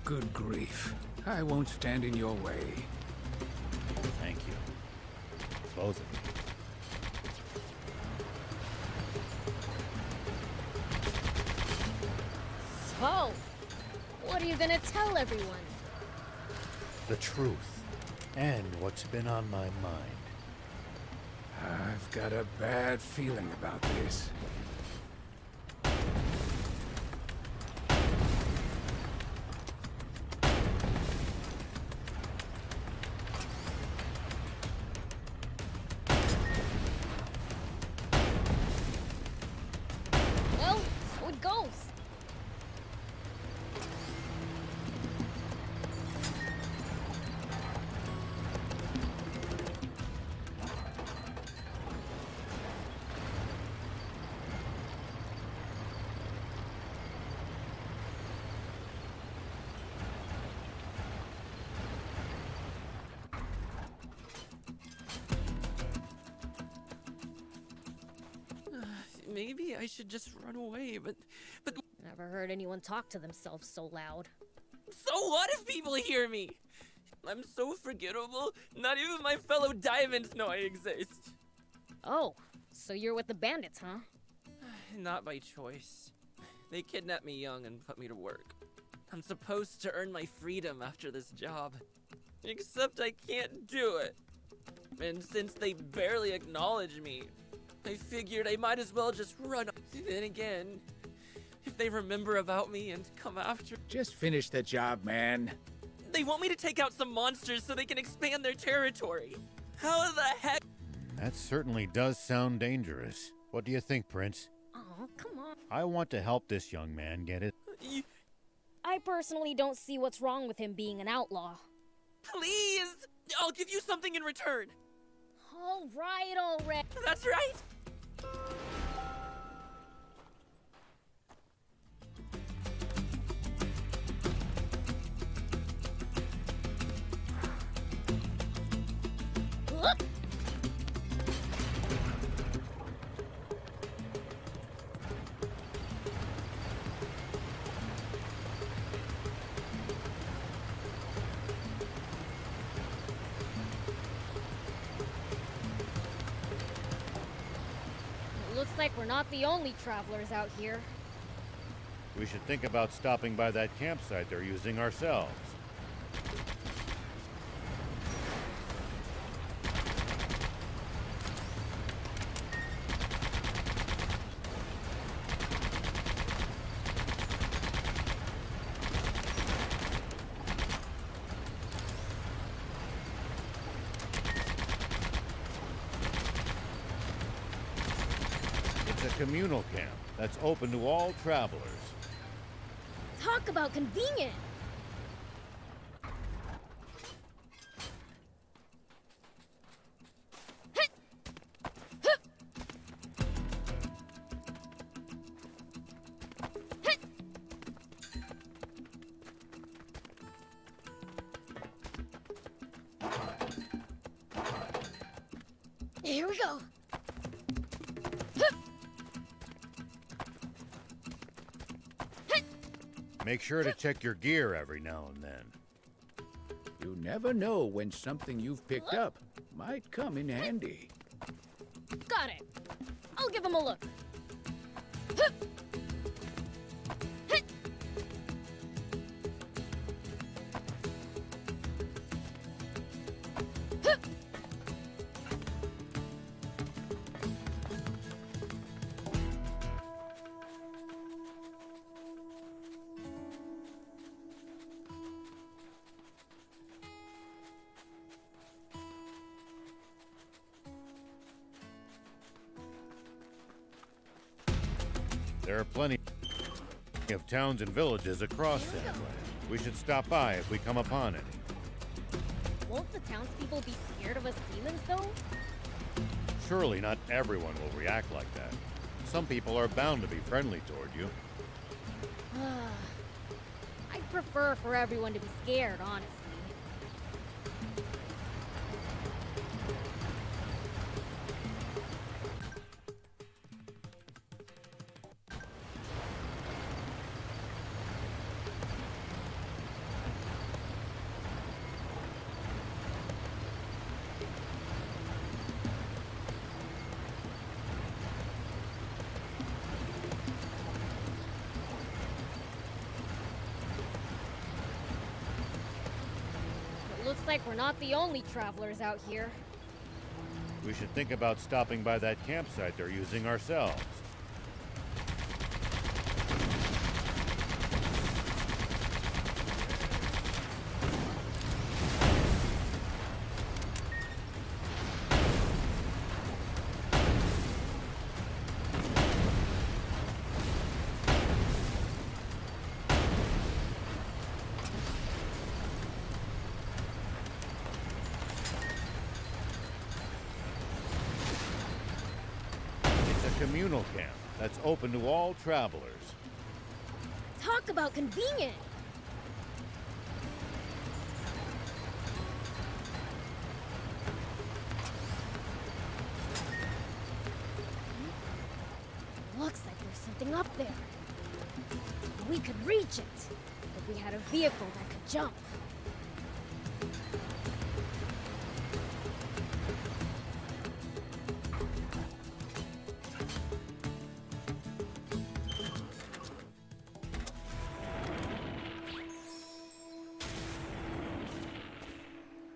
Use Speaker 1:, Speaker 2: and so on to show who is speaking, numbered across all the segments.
Speaker 1: good grief. I won't stand in your way.
Speaker 2: Thank you. Both of you.
Speaker 3: So, what are you gonna tell everyone?
Speaker 2: The truth. And what's been on my mind.
Speaker 1: I've got a bad feeling about this.
Speaker 3: Well, so it goes.
Speaker 4: Maybe I should just run away, but
Speaker 3: Never heard anyone talk to themselves so loud.
Speaker 4: so what if people hear me? I'm so forgettable, not even my fellow diamonds know I exist.
Speaker 3: Oh, so you're with the bandits, huh?
Speaker 4: Not by choice. They kidnapped me young and put me to work. I'm supposed to earn my freedom after this job. Except I can't do it. And since they barely acknowledge me, I figured I might as well just run. Then again, if they remember about me and come after,
Speaker 1: Just finish the job, man.
Speaker 4: they want me to take out some monsters so they can expand their territory. How the heck?
Speaker 2: That certainly does sound dangerous. What do you think, Prince?
Speaker 3: Oh, come on.
Speaker 2: I want to help this young man get it.
Speaker 3: I personally don't see what's wrong with him being an outlaw.
Speaker 4: Please! I'll give you something in return.
Speaker 3: All right, already.
Speaker 4: That's right!
Speaker 3: Look! Looks like we're not the only travelers out here.
Speaker 2: We should think about stopping by that campsite they're using ourselves. It's a communal camp that's open to all travelers.
Speaker 3: Talk about convenient! Here we go!
Speaker 2: Make sure to check your gear every now and then.
Speaker 1: You never know when something you've picked up might come in handy.
Speaker 3: Got it! I'll give him a look.
Speaker 2: There are plenty of towns and villages across Sand Land. We should stop by if we come upon any.
Speaker 3: Won't the townspeople be scared of us demons, though?
Speaker 2: Surely not everyone will react like that. Some people are bound to be friendly toward you.
Speaker 3: I'd prefer for everyone to be scared, honestly. like we're not the only travelers out here.
Speaker 2: We should think about stopping by that campsite they're using ourselves. Communal camp that's open to all travelers.
Speaker 3: Talk about convenient! Looks like there's something up there. We could reach it if we had a vehicle that could jump.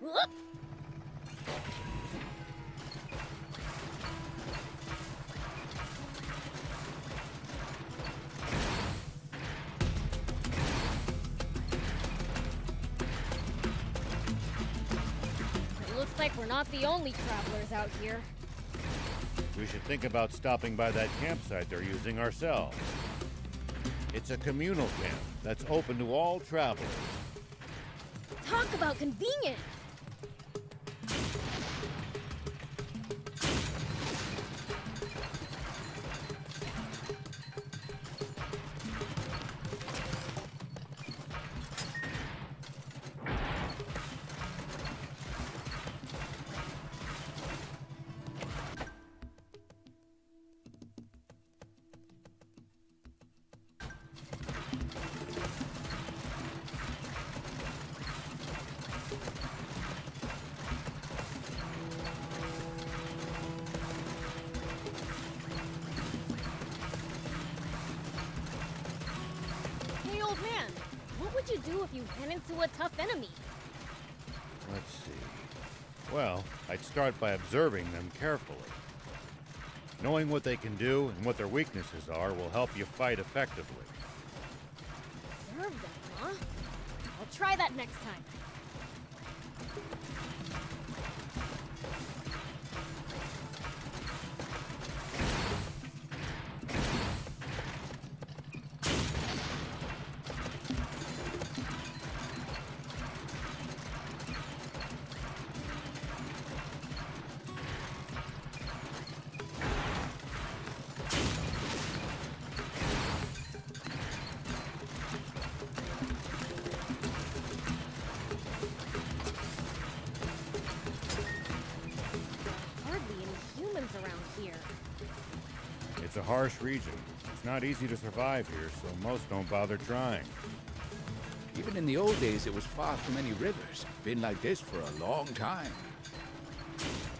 Speaker 3: Whoop! It looks like we're not the only travelers out here.
Speaker 2: We should think about stopping by that campsite they're using ourselves. It's a communal camp that's open to all travelers.
Speaker 3: Talk about convenient! Hey, old man, what would you do if you ran into a tough enemy?
Speaker 2: Let's see. Well, I'd start by observing them carefully. Knowing what they can do and what their weaknesses are will help you fight effectively.
Speaker 3: Observe them, huh? I'll try that next time. Around here.
Speaker 2: It's a harsh region. It's not easy to survive here, so most don't bother trying.
Speaker 1: Even in the old days, it was far from any rivers. Been like this for a long time.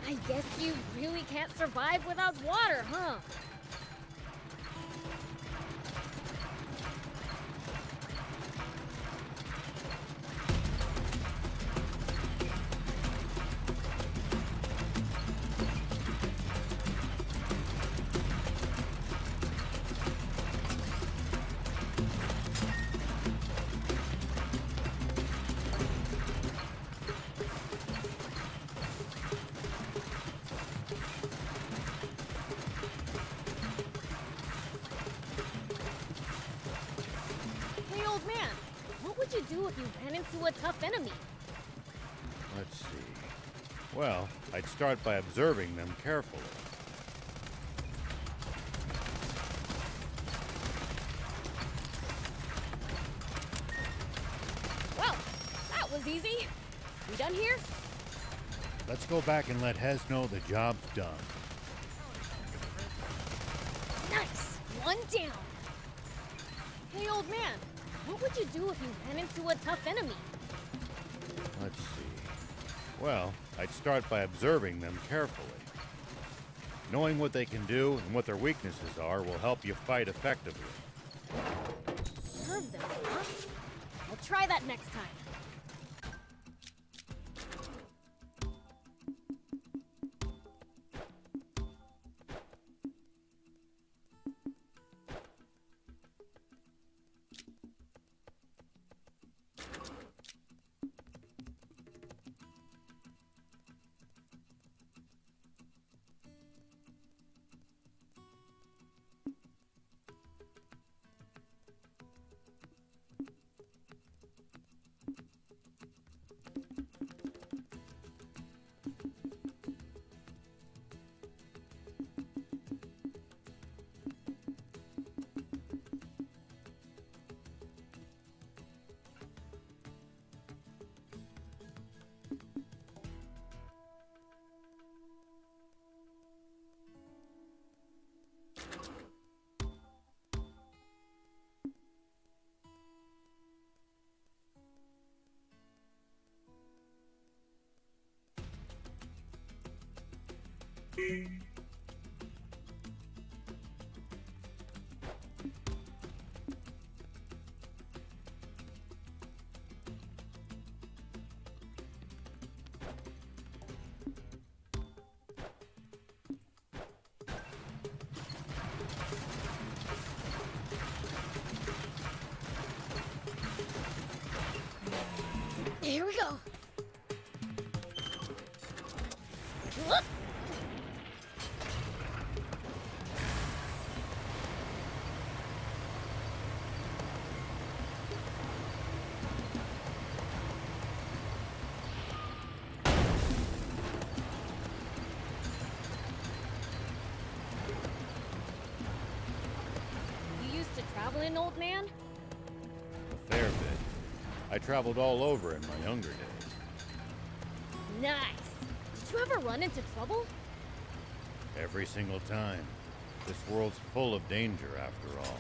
Speaker 3: I guess you really can't survive without water, huh? Hey, old man, what would you do if you ran into a tough enemy?
Speaker 2: Let's see. Well, I'd start by observing them carefully.
Speaker 3: Well, that was easy. We done here?
Speaker 2: Let's go back and let Hez know the job's done.
Speaker 3: Nice! One down! Hey, old man, what would you do if you ran into a tough enemy?
Speaker 2: Let's see. Well, I'd start by observing them carefully. Knowing what they can do and what their weaknesses are will help you fight effectively.
Speaker 3: Observe them, huh? I'll try that next time. Here we go. Whoop. You used to travel in, old man?
Speaker 2: A fair bit. I traveled all over in my younger days.
Speaker 3: Nice. Did you ever run into trouble?
Speaker 2: Every single time. This world's full of danger, after all.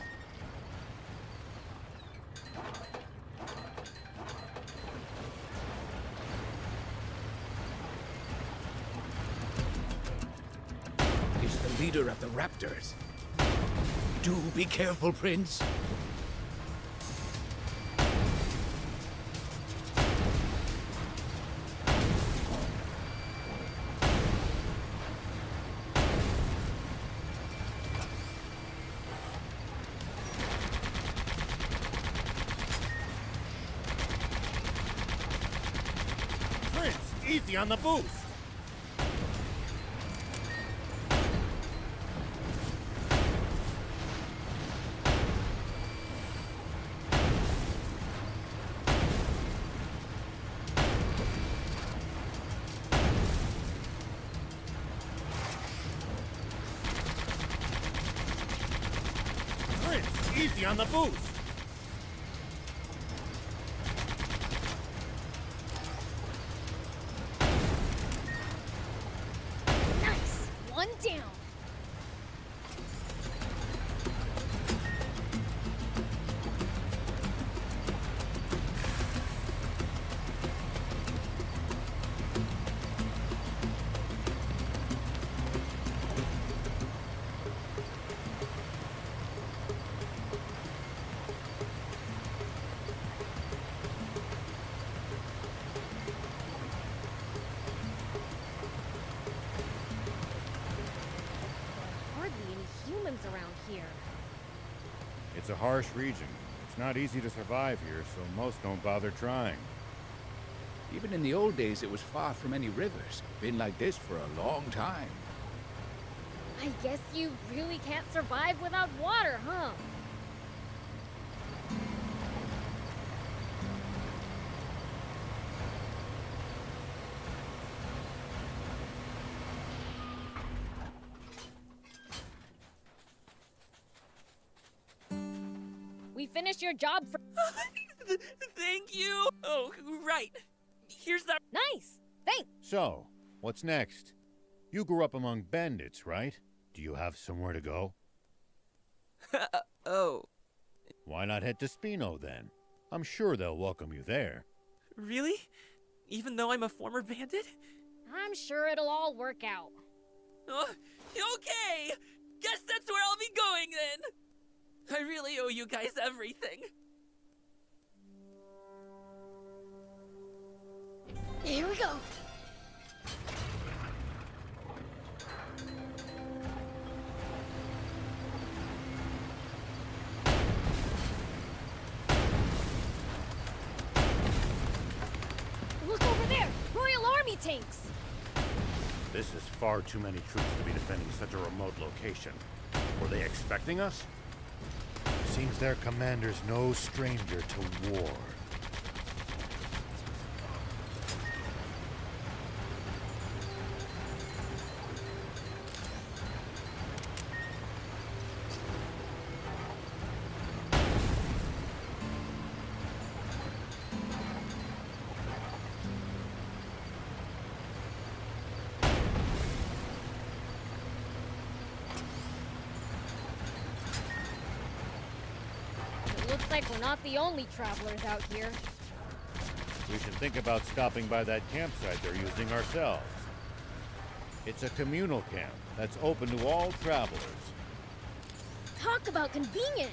Speaker 1: It's the leader of the raptors. Do be careful, Prince.
Speaker 2: Prince, easy on the boost! Prince, easy on the boost!
Speaker 3: Nice. One down. Hardly any humans around here.
Speaker 2: It's a harsh region. It's not easy to survive here, so most don't bother trying.
Speaker 1: Even in the old days, it was far from any rivers. Been like this for a long time.
Speaker 3: I guess you really can't survive without water, huh? We finished your job for—
Speaker 4: Thank you! Oh, right. Here's that.
Speaker 3: Nice! Thanks!
Speaker 2: So, what's next? You grew up among bandits, right? Do you have somewhere to go?
Speaker 4: Oh,
Speaker 2: Why not head to Spino then? I'm sure they'll welcome you there.
Speaker 4: really? Even though I'm a former bandit?
Speaker 3: I'm sure it'll all work out.
Speaker 4: Oh, okay! Guess that's where I'll be going then! I really owe you guys everything.
Speaker 3: Here we go. Look over there! Royal Army tanks!
Speaker 2: This is far too many troops to be defending such a remote location. Were they expecting us? Seems their commander's no stranger to war.
Speaker 3: It looks like we're not the only travelers out here.
Speaker 2: We should think about stopping by that campsite they're using ourselves. It's a communal camp that's open to all travelers.
Speaker 3: Talk about convenient.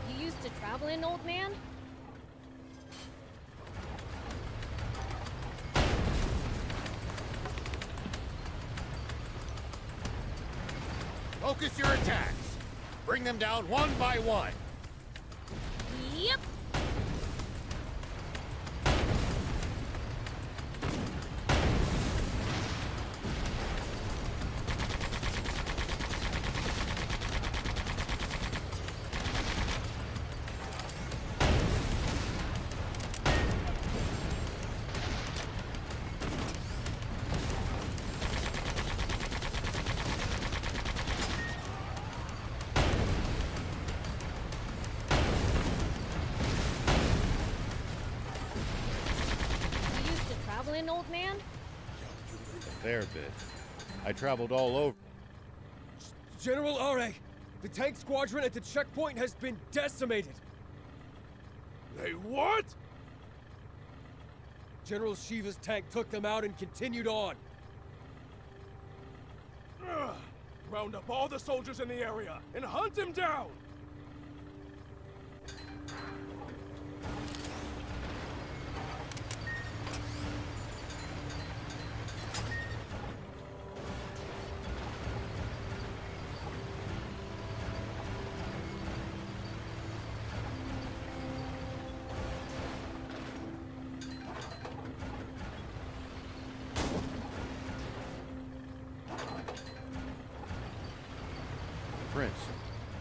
Speaker 3: You used to travel in, old man?
Speaker 2: Focus your attacks. Bring them down one by one.
Speaker 3: Yep. You used to travel in, old man?
Speaker 2: A fair bit. I traveled all over.
Speaker 5: General Are, the tank squadron at the checkpoint has been decimated.
Speaker 6: They what?
Speaker 5: General Shiva's tank took them out and continued on.
Speaker 6: Ugh. Round up all the soldiers in the area and hunt him down!
Speaker 2: Prince,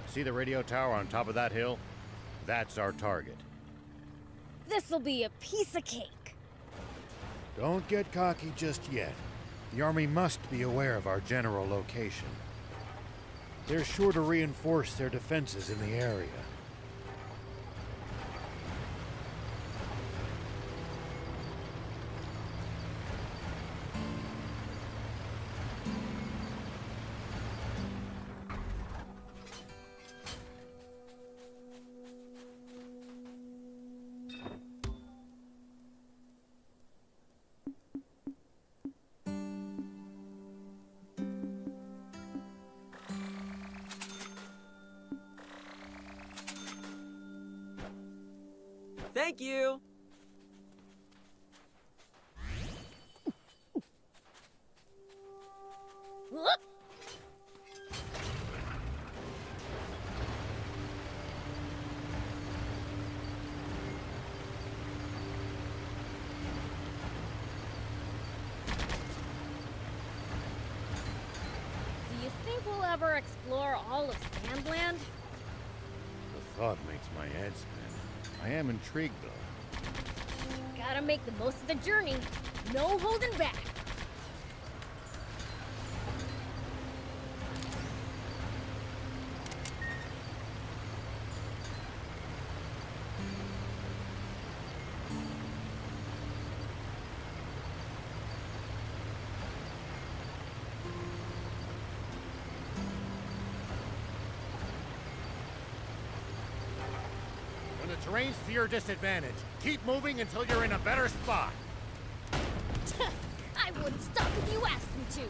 Speaker 2: see the radio tower on top of that hill? That's our target.
Speaker 3: This'll be a piece of cake.
Speaker 2: Don't get cocky just yet. The Army must be aware of our general location. They're sure to reinforce their defenses in the area.
Speaker 4: Thank you!
Speaker 3: Whoop. Do you think we'll ever explore all of Sand Land?
Speaker 2: The thought makes my head spin. I am intrigued, though.
Speaker 3: Gotta make the most of the journey. No holding back.
Speaker 2: When the terrain's to your disadvantage, keep moving until you're in a better spot.
Speaker 3: I wouldn't stop if you asked me to.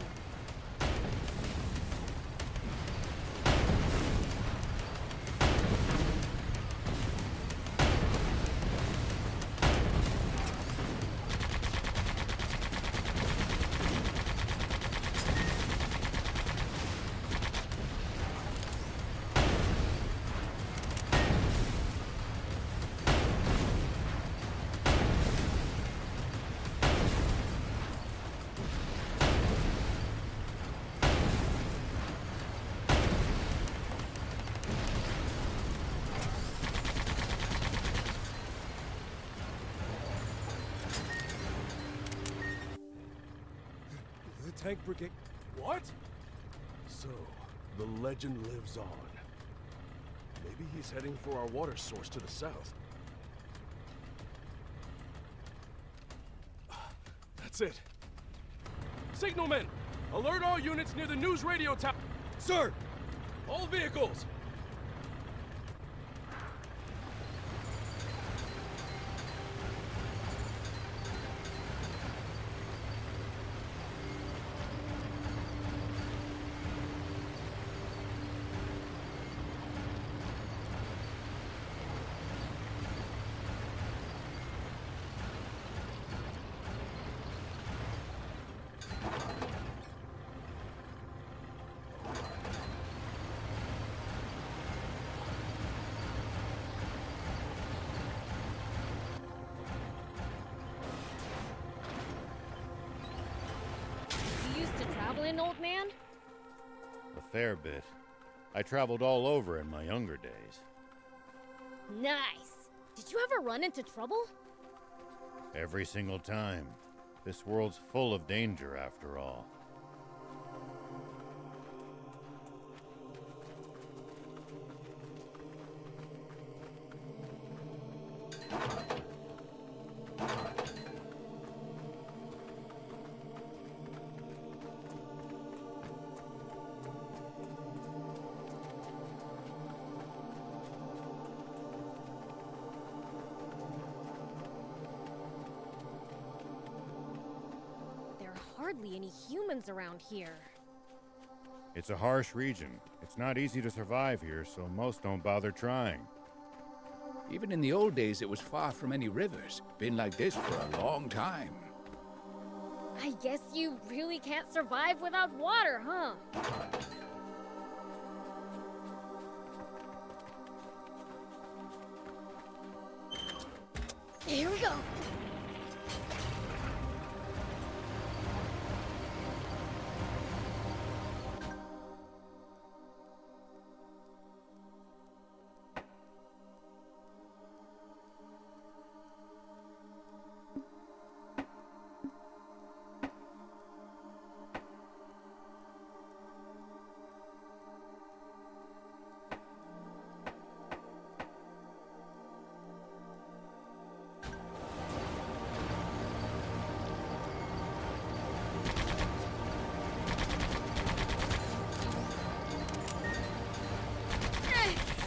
Speaker 5: The tank brigade.
Speaker 6: What? So, the legend lives on. Maybe he's heading for our water source to the south. That's it. Signalman! Alert all units near the news radio tower!
Speaker 5: Sir!
Speaker 6: All vehicles!
Speaker 3: You used to travel in, old man?
Speaker 2: A fair bit. I traveled all over in my younger days.
Speaker 3: Nice. Did you ever run into trouble?
Speaker 2: Every single time. This world's full of danger, after all.
Speaker 3: There are hardly any humans around here.
Speaker 2: It's a harsh region. It's not easy to survive here, so most don't bother trying.
Speaker 1: Even in the old days, it was far from any rivers. Been like this for a long time.
Speaker 3: I guess you really can't survive without water, huh? Here we go.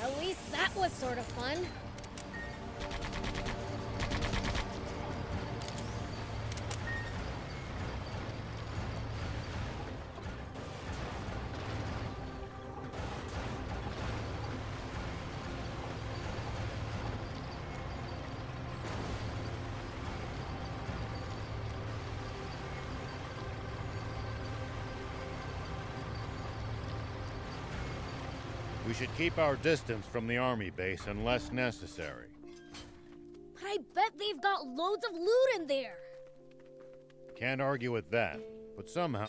Speaker 3: At least that was sort of fun.
Speaker 2: We should keep our distance from the army base unless necessary.
Speaker 3: But I bet they've got loads of loot in there.
Speaker 2: Can't argue with that, but somehow...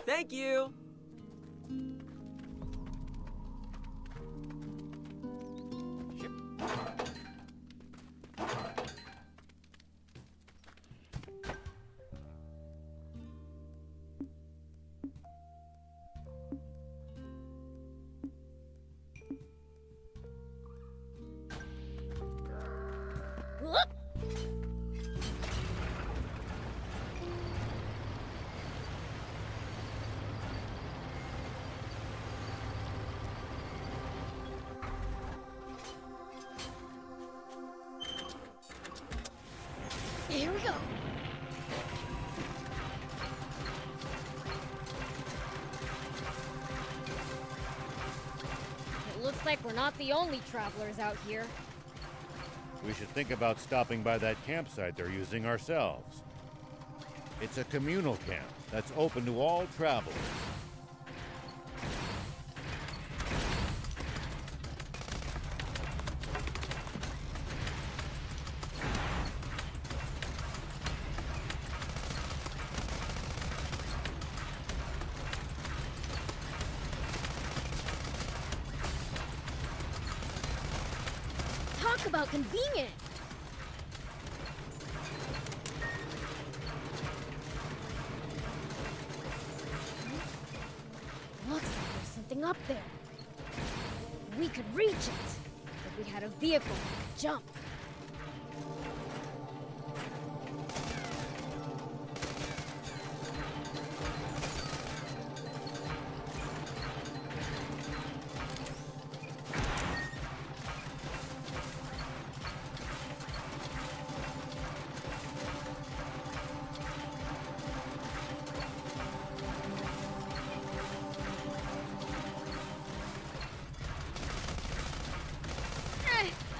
Speaker 4: Thank you!
Speaker 3: Whoop! Here we go. It looks like we're not the only travelers out here.
Speaker 2: We should think about stopping by that campsite they're using ourselves. It's a communal camp that's open to all travelers.
Speaker 3: about convenient. Looks like there's something up there. We could reach it if we had a vehicle that could jump.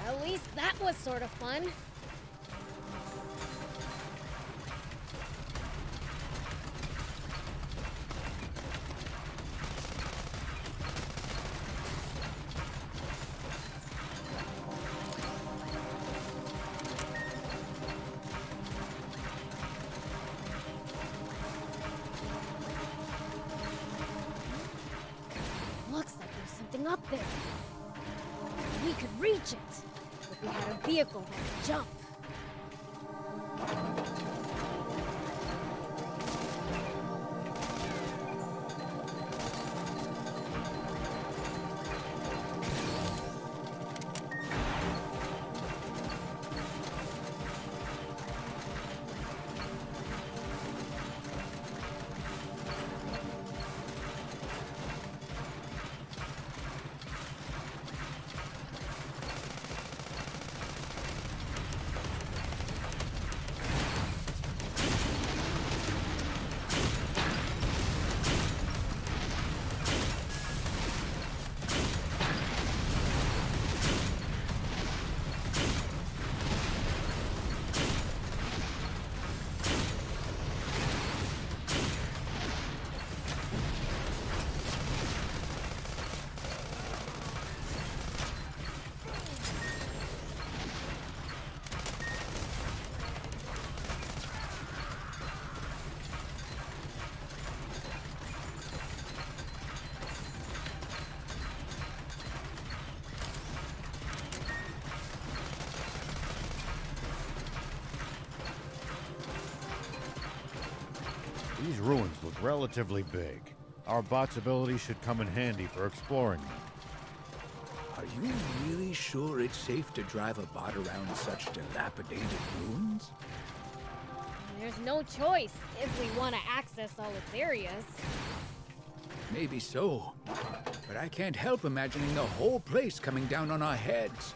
Speaker 3: At least that was sort of fun. Looks like there's something up there. We could reach it if we had a vehicle that could jump.
Speaker 2: These ruins look relatively big. Our bot's ability should come in handy for exploring them.
Speaker 1: Are you really sure it's safe to drive a bot around such dilapidated ruins?
Speaker 3: There's no choice if we want to access all its areas.
Speaker 1: Maybe so. But I can't help imagining the whole place coming down on our heads.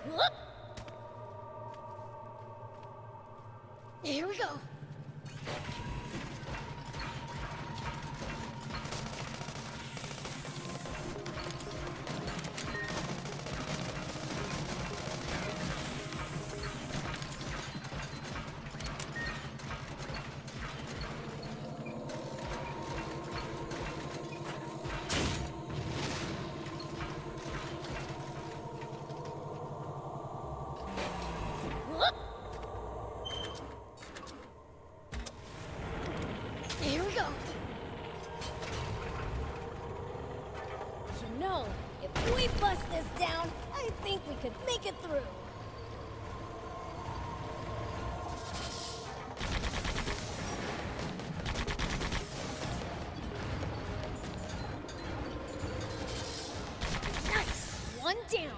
Speaker 3: Whoop! Here we go. Whoop! Here we go. You know, if we bust this down, I think we could make it through. Nice! One down.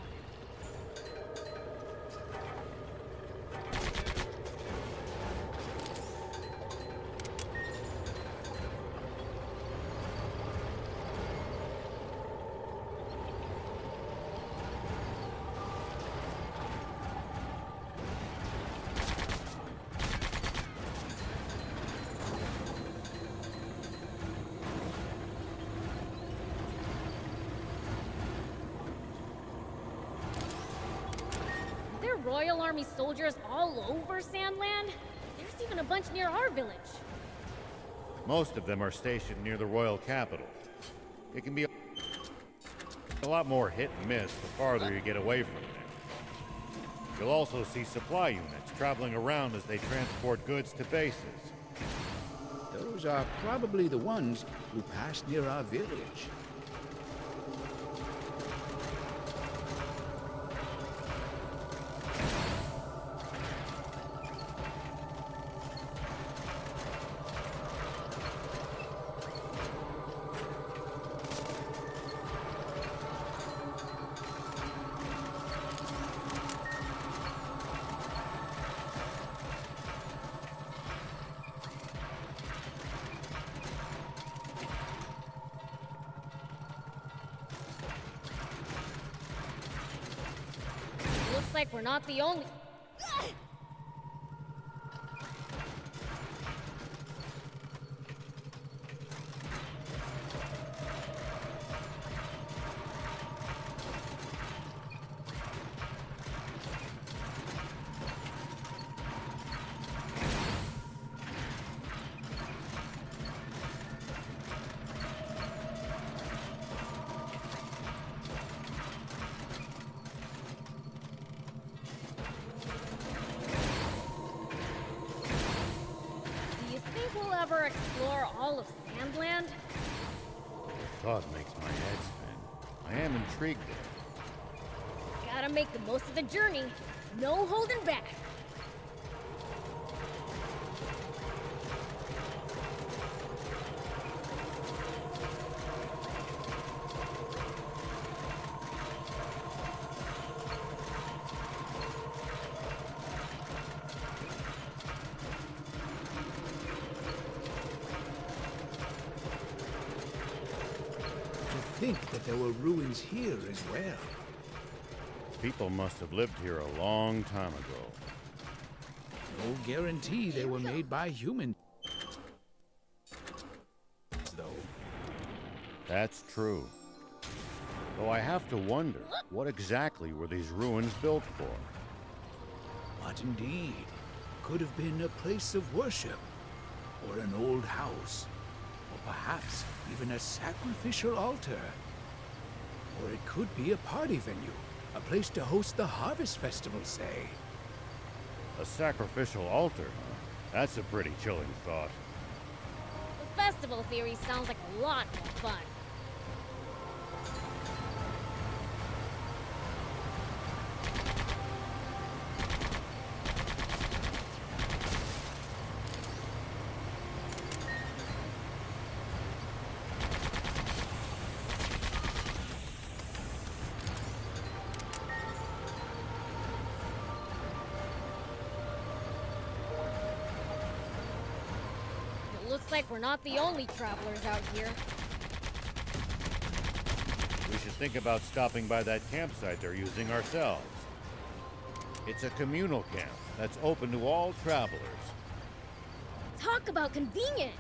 Speaker 3: Are there Royal Army soldiers all over Sand Land? There's even a bunch near our village.
Speaker 2: Most of them are stationed near the royal capital. It can be a lot more hit and miss the farther you get away from there. You'll also see supply units traveling around as they transport goods to bases.
Speaker 1: Those are probably the ones who passed near our village.
Speaker 3: Looks like we're not the only... Do you think we'll ever explore all of Sand Land?
Speaker 2: The thought makes my head spin. I am intrigued though.
Speaker 3: Gotta make the most of the journey. No holding back.
Speaker 1: To think that there were ruins here as well.
Speaker 2: People must have lived here a long time ago.
Speaker 1: No guarantee they were made by humans, though.
Speaker 2: That's true. Though I have to wonder, what exactly were these ruins built for?
Speaker 1: What indeed? Could have been a place of worship, or an old house, or perhaps even a sacrificial altar. Or it could be a party venue, a place to host the harvest festival, say.
Speaker 2: A sacrificial altar, huh? That's a pretty chilling thought.
Speaker 3: The festival theory sounds like a lot more fun. It looks like we're not the only travelers out here.
Speaker 2: We should think about stopping by that campsite they're using ourselves. It's a communal camp that's open to all travelers.
Speaker 3: Talk about convenient!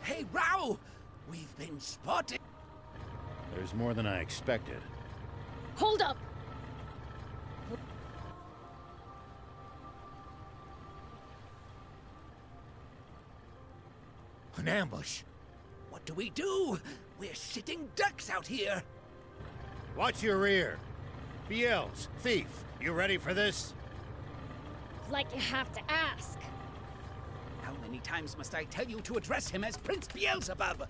Speaker 1: Hey, Rao! We've been spotted!
Speaker 2: There's more than I expected.
Speaker 3: Hold up!
Speaker 1: An ambush! What do we do? We're sitting ducks out here!
Speaker 2: Watch your rear! BLs, thief, you ready for this?
Speaker 3: Like you have to ask.
Speaker 1: How many times must I tell you to address him as Prince Beelzebub?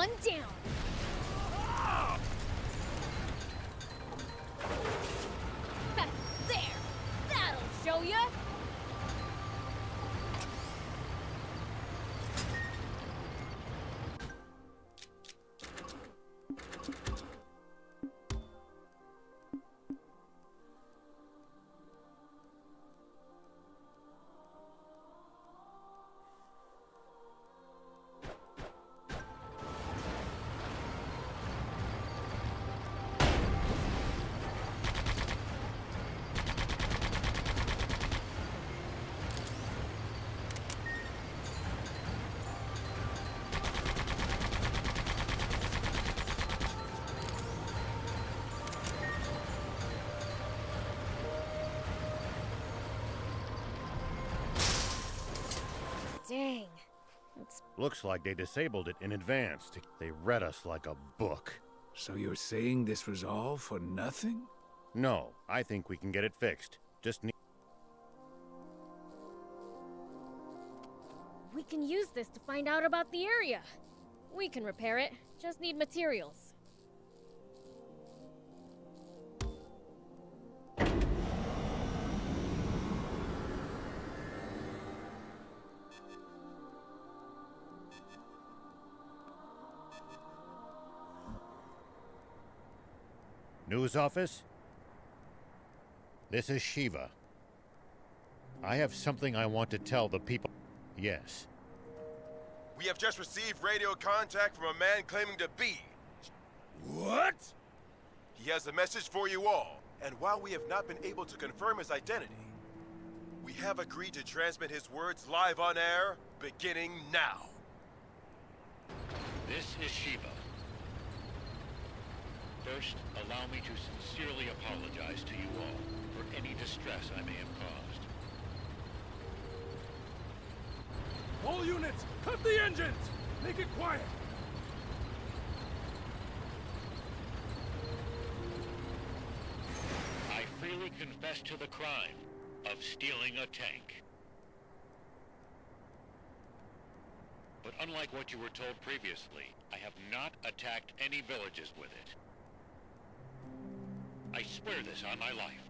Speaker 3: One down. There! That'll show ya! Dang.
Speaker 2: Looks like they disabled it in advance. They read us like a book.
Speaker 1: So you're saying this was all for nothing?
Speaker 2: No, I think we can get it fixed. Just need...
Speaker 3: We can use this to find out about the area. We can repair it. Just need materials.
Speaker 2: News office? This is Shiva. I have something I want to tell the people. Yes.
Speaker 7: We have just received radio contact from a man claiming to be.
Speaker 6: What?
Speaker 7: He has a message for you all, and while we have not been able to confirm his identity, we have agreed to transmit his words live on air, beginning now.
Speaker 8: This is Shiva. First, allow me to sincerely apologize to you all for any distress I may have caused.
Speaker 6: All units, cut the engines! Make it quiet!
Speaker 8: I freely confess to the crime of stealing a tank. But unlike what you were told previously, I have not attacked any villages with it. I swear this on my life.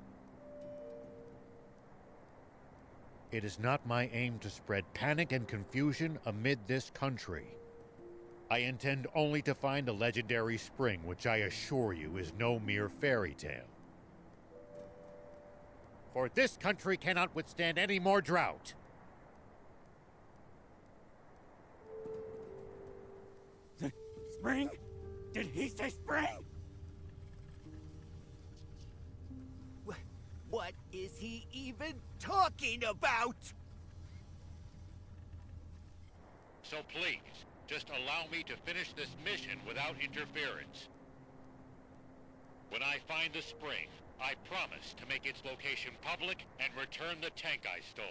Speaker 2: It is not my aim to spread panic and confusion amid this country. I intend only to find a legendary spring, which I assure you is no mere fairy tale. For this country cannot withstand any more drought.
Speaker 9: Spring? Did he say spring?
Speaker 10: What is he even talking about?
Speaker 8: So please, just allow me to finish this mission without interference. When I find the spring, I promise to make its location public and return the tank I stole.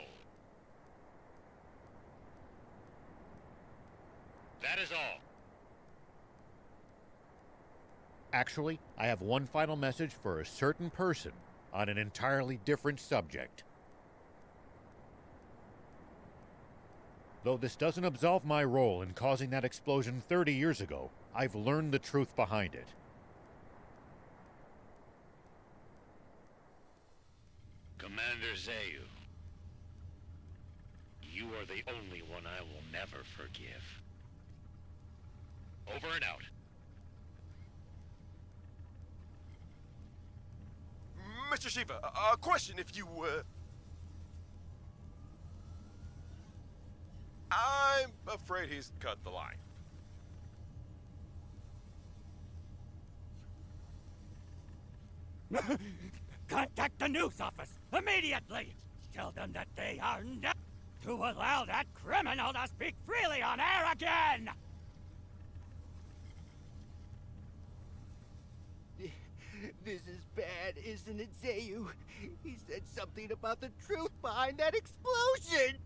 Speaker 8: That is all.
Speaker 2: Actually, I have one final message for a certain person on an entirely different subject. Though this doesn't absolve my role in causing that explosion 30 years ago, I've learned the truth behind it.
Speaker 8: Commander Zayu, you are the only one I will never forgive. Over and out.
Speaker 7: Mr. Shiva, a question if you, I'm afraid he's cut the line.
Speaker 9: Contact the news office immediately! Tell them that they are not to allow that criminal to speak freely on air again!
Speaker 10: This is bad, isn't it, Zayu? He said something about the truth behind that explosion!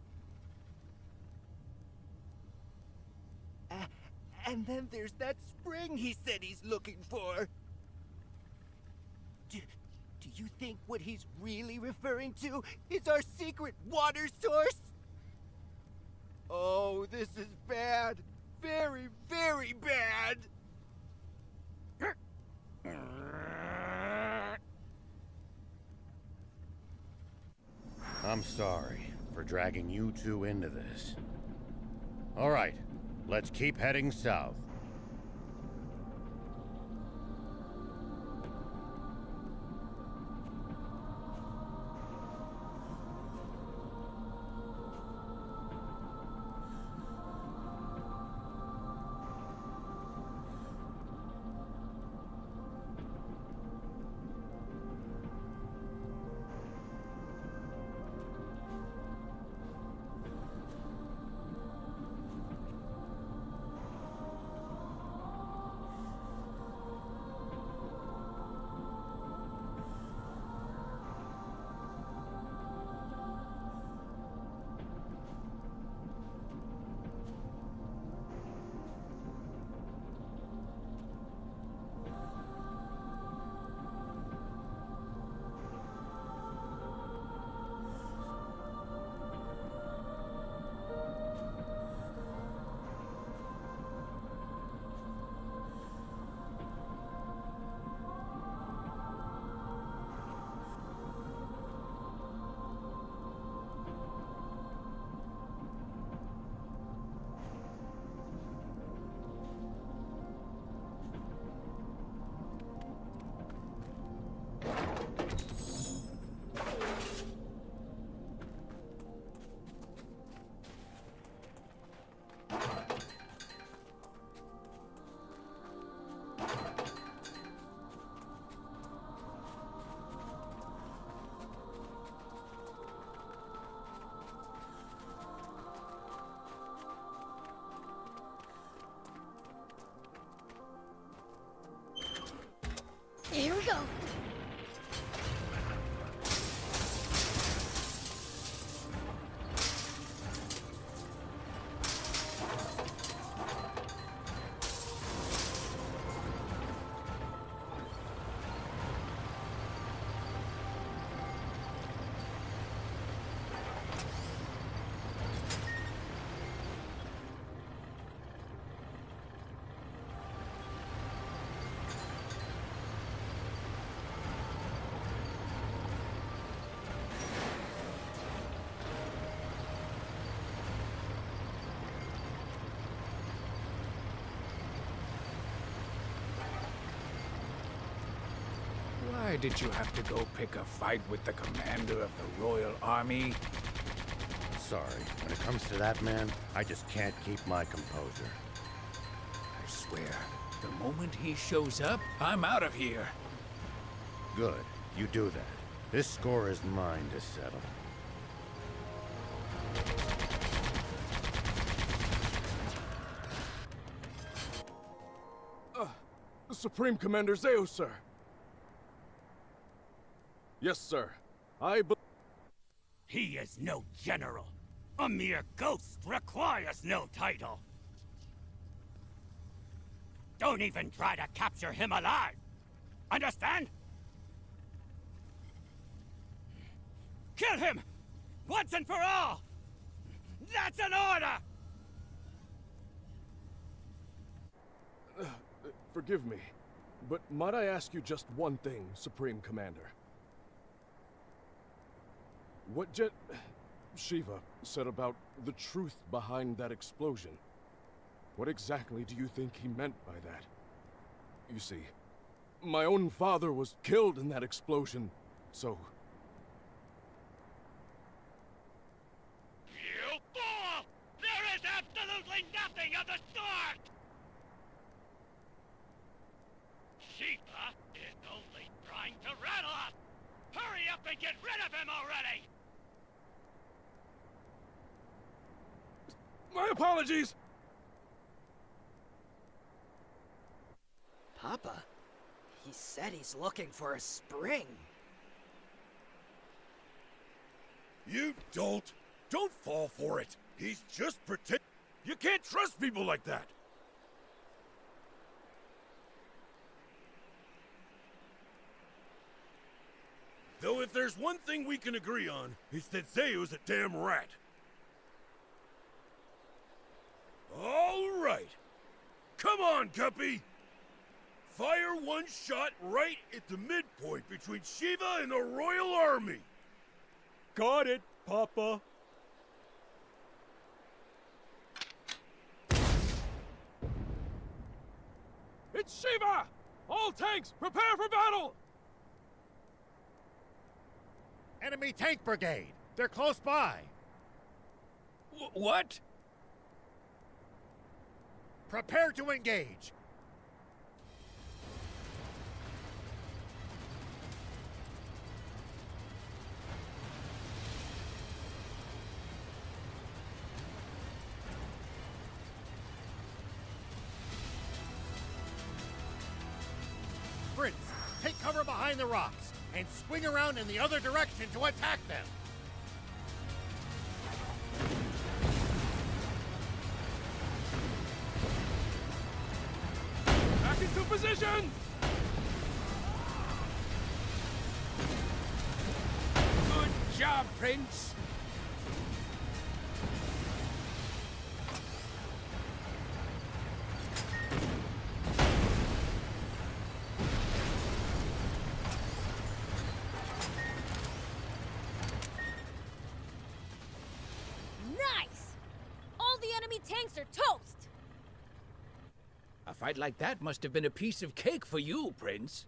Speaker 10: And then there's that spring he said he's looking for. Do you think what he's really referring to is our secret water source? Oh, this is bad. Very, very bad.
Speaker 2: Sorry for dragging you two into this. All right, let's keep heading south.
Speaker 3: Here we go.
Speaker 1: Why did you have to go pick a fight with the commander of the Royal Army?
Speaker 2: Sorry, when it comes to that man, I just can't keep my composure.
Speaker 1: I swear, the moment he shows up, I'm out of here.
Speaker 2: Good, you do that. This score is mine to settle.
Speaker 6: Supreme Commander Zeus, sir. Yes, sir.
Speaker 9: He is no general. A mere ghost requires no title. Don't even try to capture him alive. Understand? Kill him! Once and for all! That's an order!
Speaker 6: Forgive me, but might I ask you just one thing, Supreme Commander? What Shiva said about the truth behind that explosion. What exactly do you think he meant by that? You see, my own father was killed in that explosion, so...
Speaker 9: You fool! There is absolutely nothing of the sort! Shiva is only trying to rattle us! Hurry up and get rid of him already!
Speaker 6: My apologies!
Speaker 11: Papa, he said he's looking for a spring.
Speaker 6: You don't fall for it! He's just pretend. You can't trust people like that! Though if there's one thing we can agree on, it's that Zeus a damn rat. All right. Come on, Guppy. Fire one shot right at the midpoint between Shiva and the Royal Army. Got it,
Speaker 5: Papa. It's Shiva! All tanks, prepare for battle!
Speaker 2: Enemy tank brigade! They're close by!
Speaker 1: What?
Speaker 2: Prepare to engage! Prince, take cover behind the rocks and swing around in the other direction to attack them.
Speaker 5: Back into position!
Speaker 1: Good job, Prince.
Speaker 3: Nice! All the enemy tanks are toast!
Speaker 1: A fight like that must have been a piece of cake for you, Prince.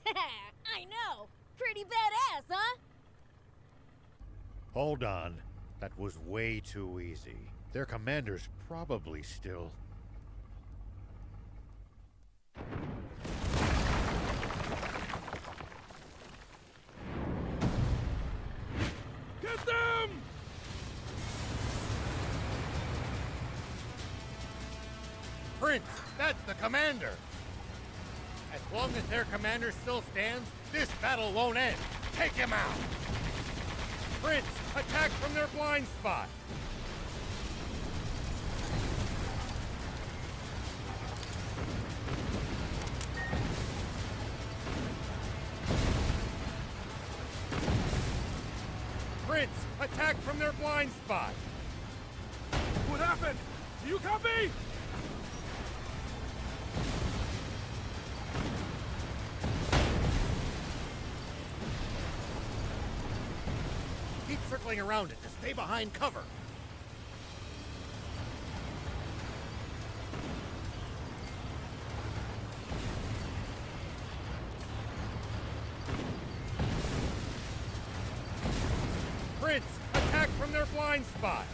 Speaker 3: I know! Pretty badass, huh?
Speaker 2: Hold on. That was way too easy. Their commander's probably still...
Speaker 5: Get them!
Speaker 2: Prince, that's the commander! As long as their commander still stands, this battle won't end. Take him out! Prince, attack from their blind spot! Prince, attack from their blind spot!
Speaker 5: What happened? Do you copy?
Speaker 2: Keep circling around it to stay behind cover. Prince, attack from their blind spot.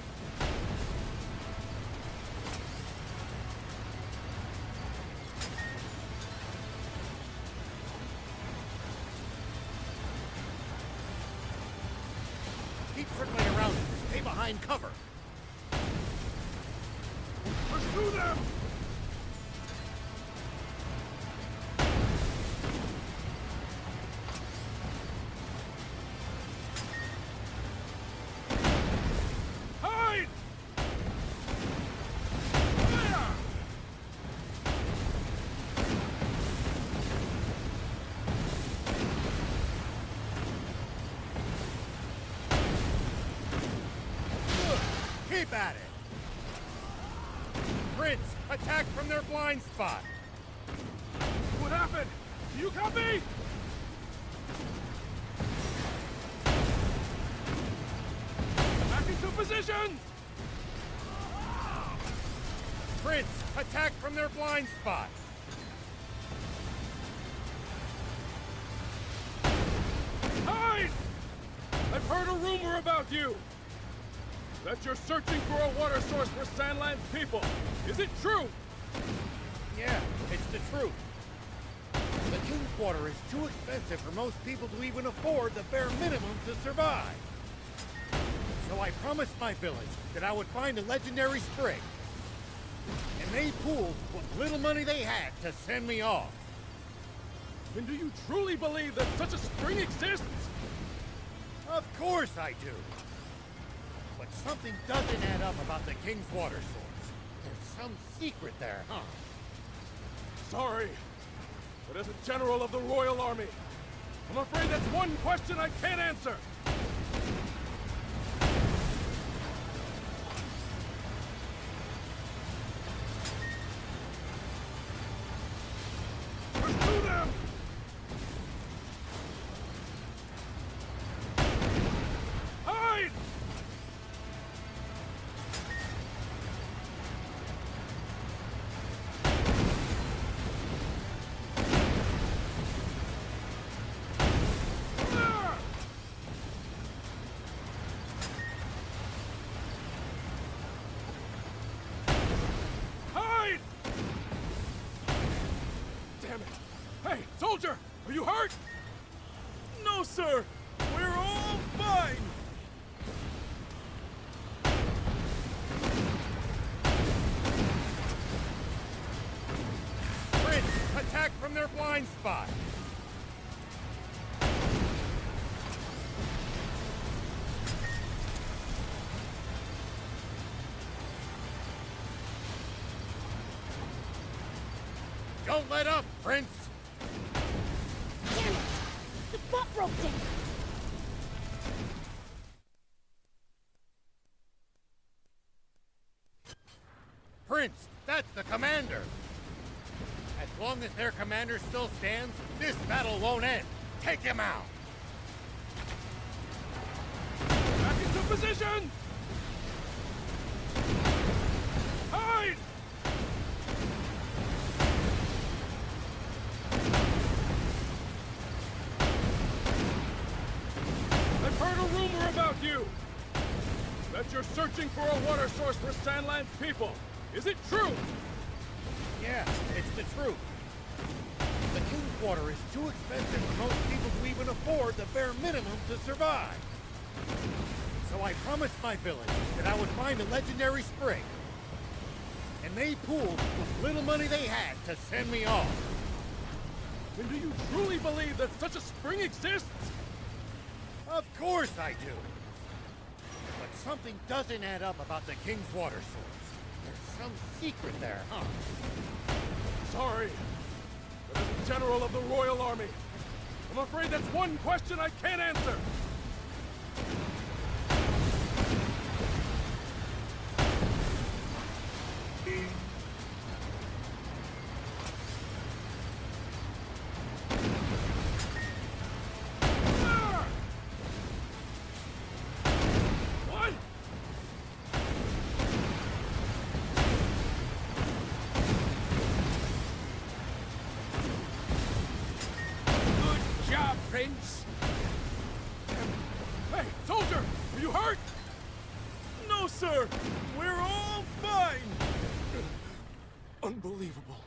Speaker 2: Keep circling around it to stay behind cover.
Speaker 5: Pursue them! Hide! Fire!
Speaker 2: Keep at it! Prince, attack from their blind spot!
Speaker 5: What happened? Do you copy? Back into position!
Speaker 2: Prince, attack from their blind spot!
Speaker 5: Hide! I've heard a rumor about you! That you're searching for a water source for Sand Land's people. Is it true?
Speaker 2: Yeah, it's the truth. The King's water is too expensive for most people to even afford the bare minimum to survive. So I promised my village that I would find a legendary spring. And they pooled what little money they had to send me off.
Speaker 5: And do you truly believe that such a spring exists?
Speaker 2: Of course I do. But something doesn't add up about the King's water source. There's some secret there, huh?
Speaker 5: Sorry, but as a general of the Royal Army, I'm afraid that's one question I can't answer. Pursue them! you hurt? No, sir! We're all fine!
Speaker 2: Prince, attack from their blind spot! Don't let up, Prince!
Speaker 3: Damn it! The butt broke down!
Speaker 2: Prince, that's the commander! As long as their commander still stands, this battle won't end. Take him out!
Speaker 5: Back into position! Hide! I've heard a rumor about you! That you're searching for a water source for Sand Land's people. Is it true?
Speaker 2: Yeah, it's the truth. The King's water is too expensive for most people to even afford the bare minimum to survive. So I promised my village that I would find a legendary spring. And they pooled the little money they had to send me off.
Speaker 5: And do you truly believe that such a spring exists?
Speaker 2: Of course I do. But something doesn't add up about the King's water source. There's some secret there, huh?
Speaker 5: Sorry. But as a general of the Royal Army, I'm afraid that's one question I can't answer. What?
Speaker 1: Good job, Prince.
Speaker 5: Hey, soldier! Are you hurt? No, sir! We're all fine! Unbelievable.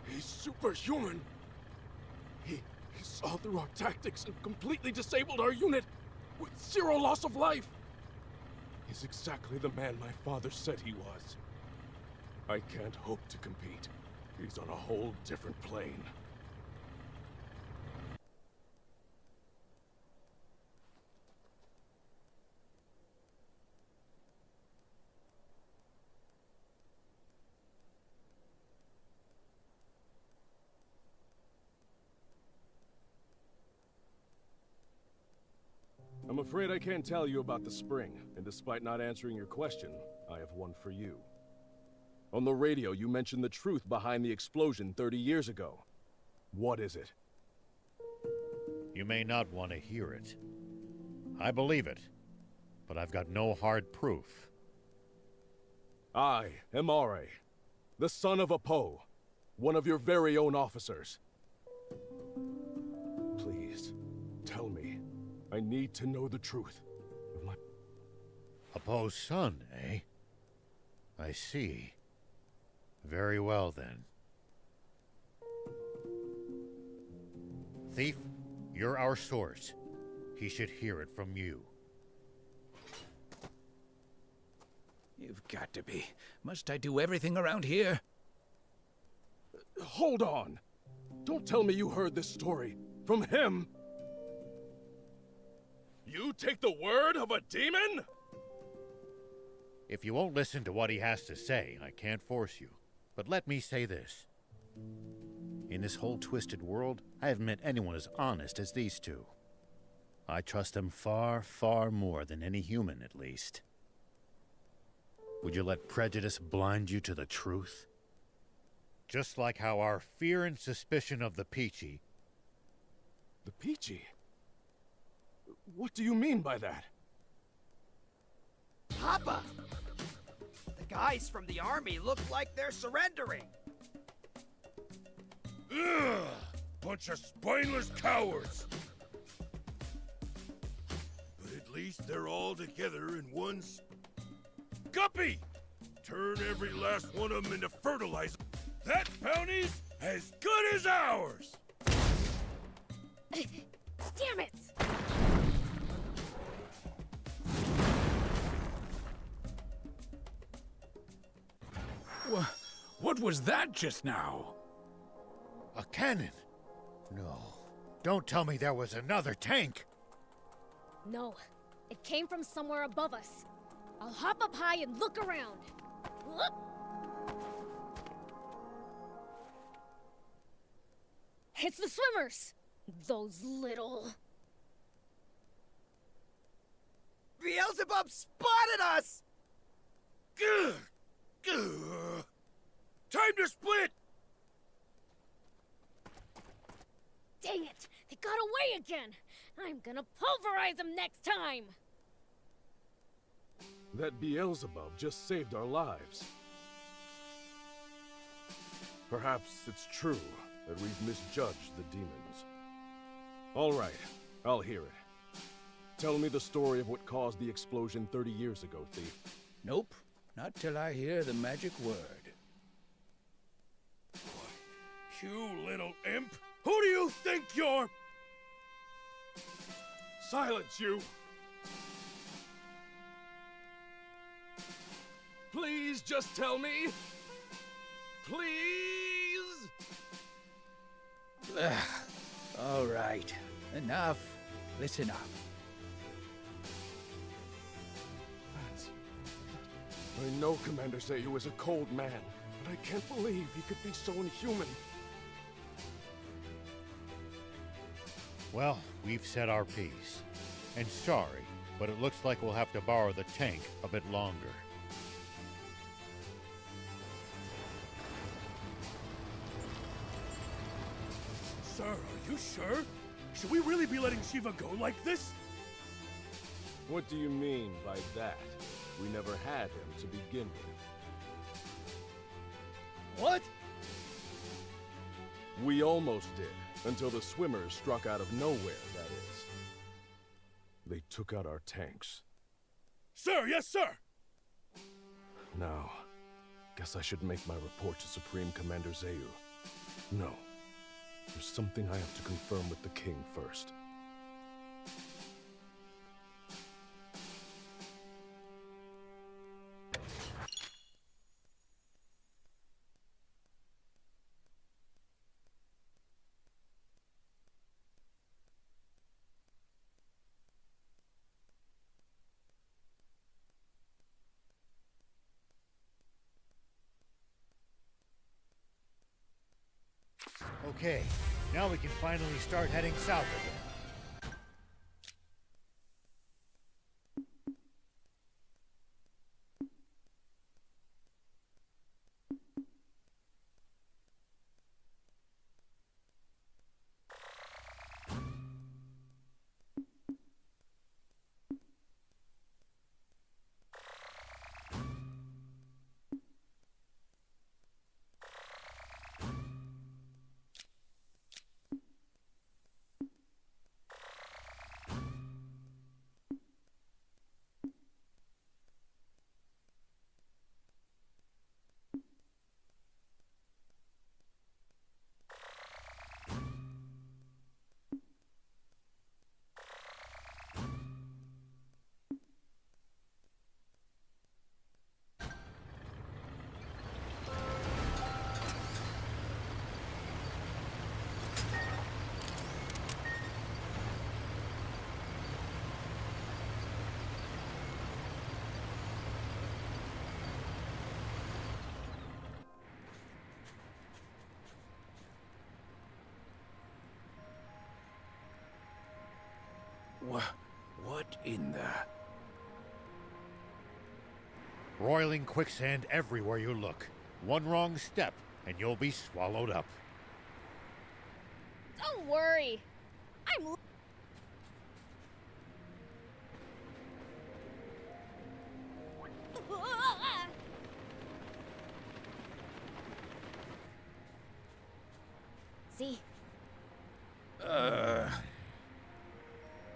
Speaker 5: He's superhuman. He saw through our tactics and completely disabled our unit with 0 loss of life. He's exactly the man my father said he was. I can't hope to compete. He's on a whole different plane. I'm afraid I can't tell you about the spring, and despite not answering your question, I have one for you. On the radio, you mentioned the truth behind the explosion 30 years ago. What is it?
Speaker 2: You may not want to hear it. I believe it, but I've got no hard proof.
Speaker 5: I am Are, the son of Apo, one of your very own officers. Please, tell me. I need to know the truth of my...
Speaker 2: Apo's son, eh? I see. Very well, then. Thief, you're our source. He should hear it from you.
Speaker 1: You've got to be. Must I do everything around here?
Speaker 5: Hold on! Don't tell me you heard this story from him! You take the word of a demon?
Speaker 2: If you won't listen to what he has to say, I can't force you. But let me say this. In this whole twisted world, I haven't met anyone as honest as these two. I trust them far, far more than any human, at least. Would you let prejudice blind you to the truth? Just like how our fear and suspicion of the Peachy...
Speaker 5: The Peachy? What do you mean by that?
Speaker 11: Papa! The guys from the army look like they're surrendering.
Speaker 5: Ugh! Bunch of spineless cowards! But at least they're all together in one... Guppy! Turn every last one of them into fertilizer. That bounty's as good as ours!
Speaker 3: Damn it!
Speaker 1: What was that just now?
Speaker 2: A cannon? No. Don't tell me there was another tank!
Speaker 3: No, it came from somewhere above us. I'll hop up high and look around. Whoop. It's the swimmers! Those little...
Speaker 11: Beelzebub spotted us!
Speaker 5: Time to split!
Speaker 3: Dang it! They got away again! I'm gonna pulverize them next time!
Speaker 6: That Beelzebub just saved our lives. Perhaps it's true that we've misjudged the demons. All right, I'll hear it. Tell me the story of what caused the explosion 30 years ago, Thief.
Speaker 1: Nope, not till I hear the magic word.
Speaker 5: You little imp! Who do you think you're... Silence, you! Please just tell me. Please?
Speaker 1: All right, enough. Listen up.
Speaker 6: I know Commander Zayu is a cold man, but I can't believe he could be so inhuman.
Speaker 2: Well, we've said our piece. And sorry, but it looks like we'll have to borrow the tank a bit longer.
Speaker 5: Sir, are you sure? Should we really be letting Shiva go like this?
Speaker 6: What do you mean by that? We never had him to begin with.
Speaker 5: What?
Speaker 6: We almost did, until the swimmers struck out of nowhere, that is. They took out our tanks.
Speaker 5: Sir, yes, sir!
Speaker 6: Now, guess I should make my report to Supreme Commander Zayu. No. There's something I have to confirm with the king first.
Speaker 2: Okay, now we can finally start heading south again.
Speaker 1: What in the...
Speaker 2: Roiling quicksand everywhere you look. One wrong step, and you'll be swallowed up.
Speaker 3: Don't worry. I'm... See?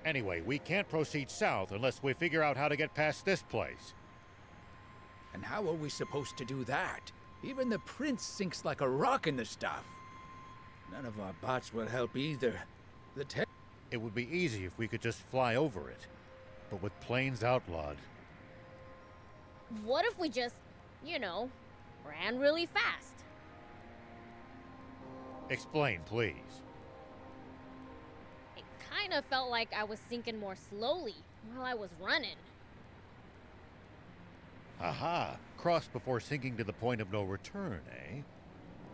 Speaker 2: Anyway, we can't proceed south unless we figure out how to get past this place.
Speaker 1: And how are we supposed to do that? Even the prince sinks like a rock in the stuff. None of our bots will help either. The
Speaker 2: It would be easy if we could just fly over it. But with planes outlawed,
Speaker 3: What if we just, you know, ran really fast?
Speaker 2: explain, please.
Speaker 3: It kind of felt like I was sinking more slowly while I was running.
Speaker 2: Aha! Cross before sinking to the point of no return, eh?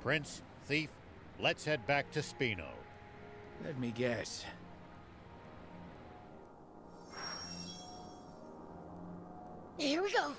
Speaker 2: Prince, thief, let's head back to Spino.
Speaker 1: Let me guess.
Speaker 3: Here we go.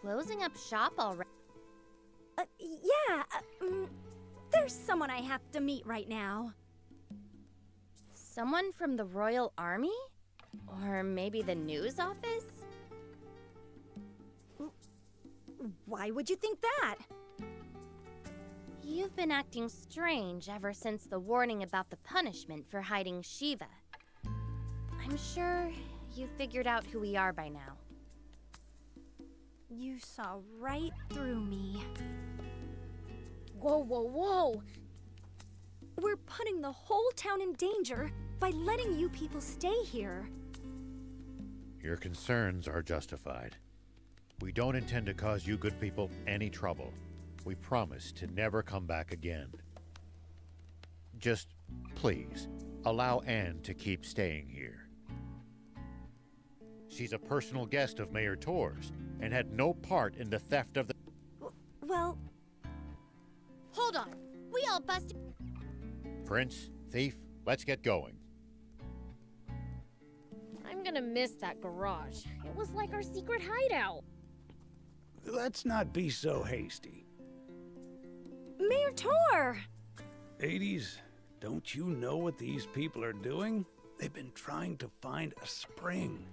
Speaker 3: Closing up shop already.
Speaker 12: Yeah, there's someone I have to meet right now.
Speaker 3: Someone from the Royal Army? Or maybe the news office?
Speaker 12: Why would you think that?
Speaker 3: You've been acting strange ever since the warning about the punishment for hiding Shiva. I'm sure you figured out who we are by now.
Speaker 12: You saw right through me.
Speaker 3: Whoa, whoa, whoa!
Speaker 12: We're putting the whole town in danger by letting you people stay here.
Speaker 2: Your concerns are justified. We don't intend to cause you good people any trouble. We promise to never come back again. Just, please, allow Anne to keep staying here. She's a personal guest of Mayor Tor's and had no part in the theft of the...
Speaker 12: Well...
Speaker 3: Hold on! We all busted...
Speaker 2: Prince, thief, let's get going.
Speaker 3: I'm gonna miss that garage. It was like our secret hideout.
Speaker 1: Let's not be so hasty.
Speaker 12: Mayor Tor!
Speaker 1: Hades, don't you know what these people are doing? They've been trying to find a spring.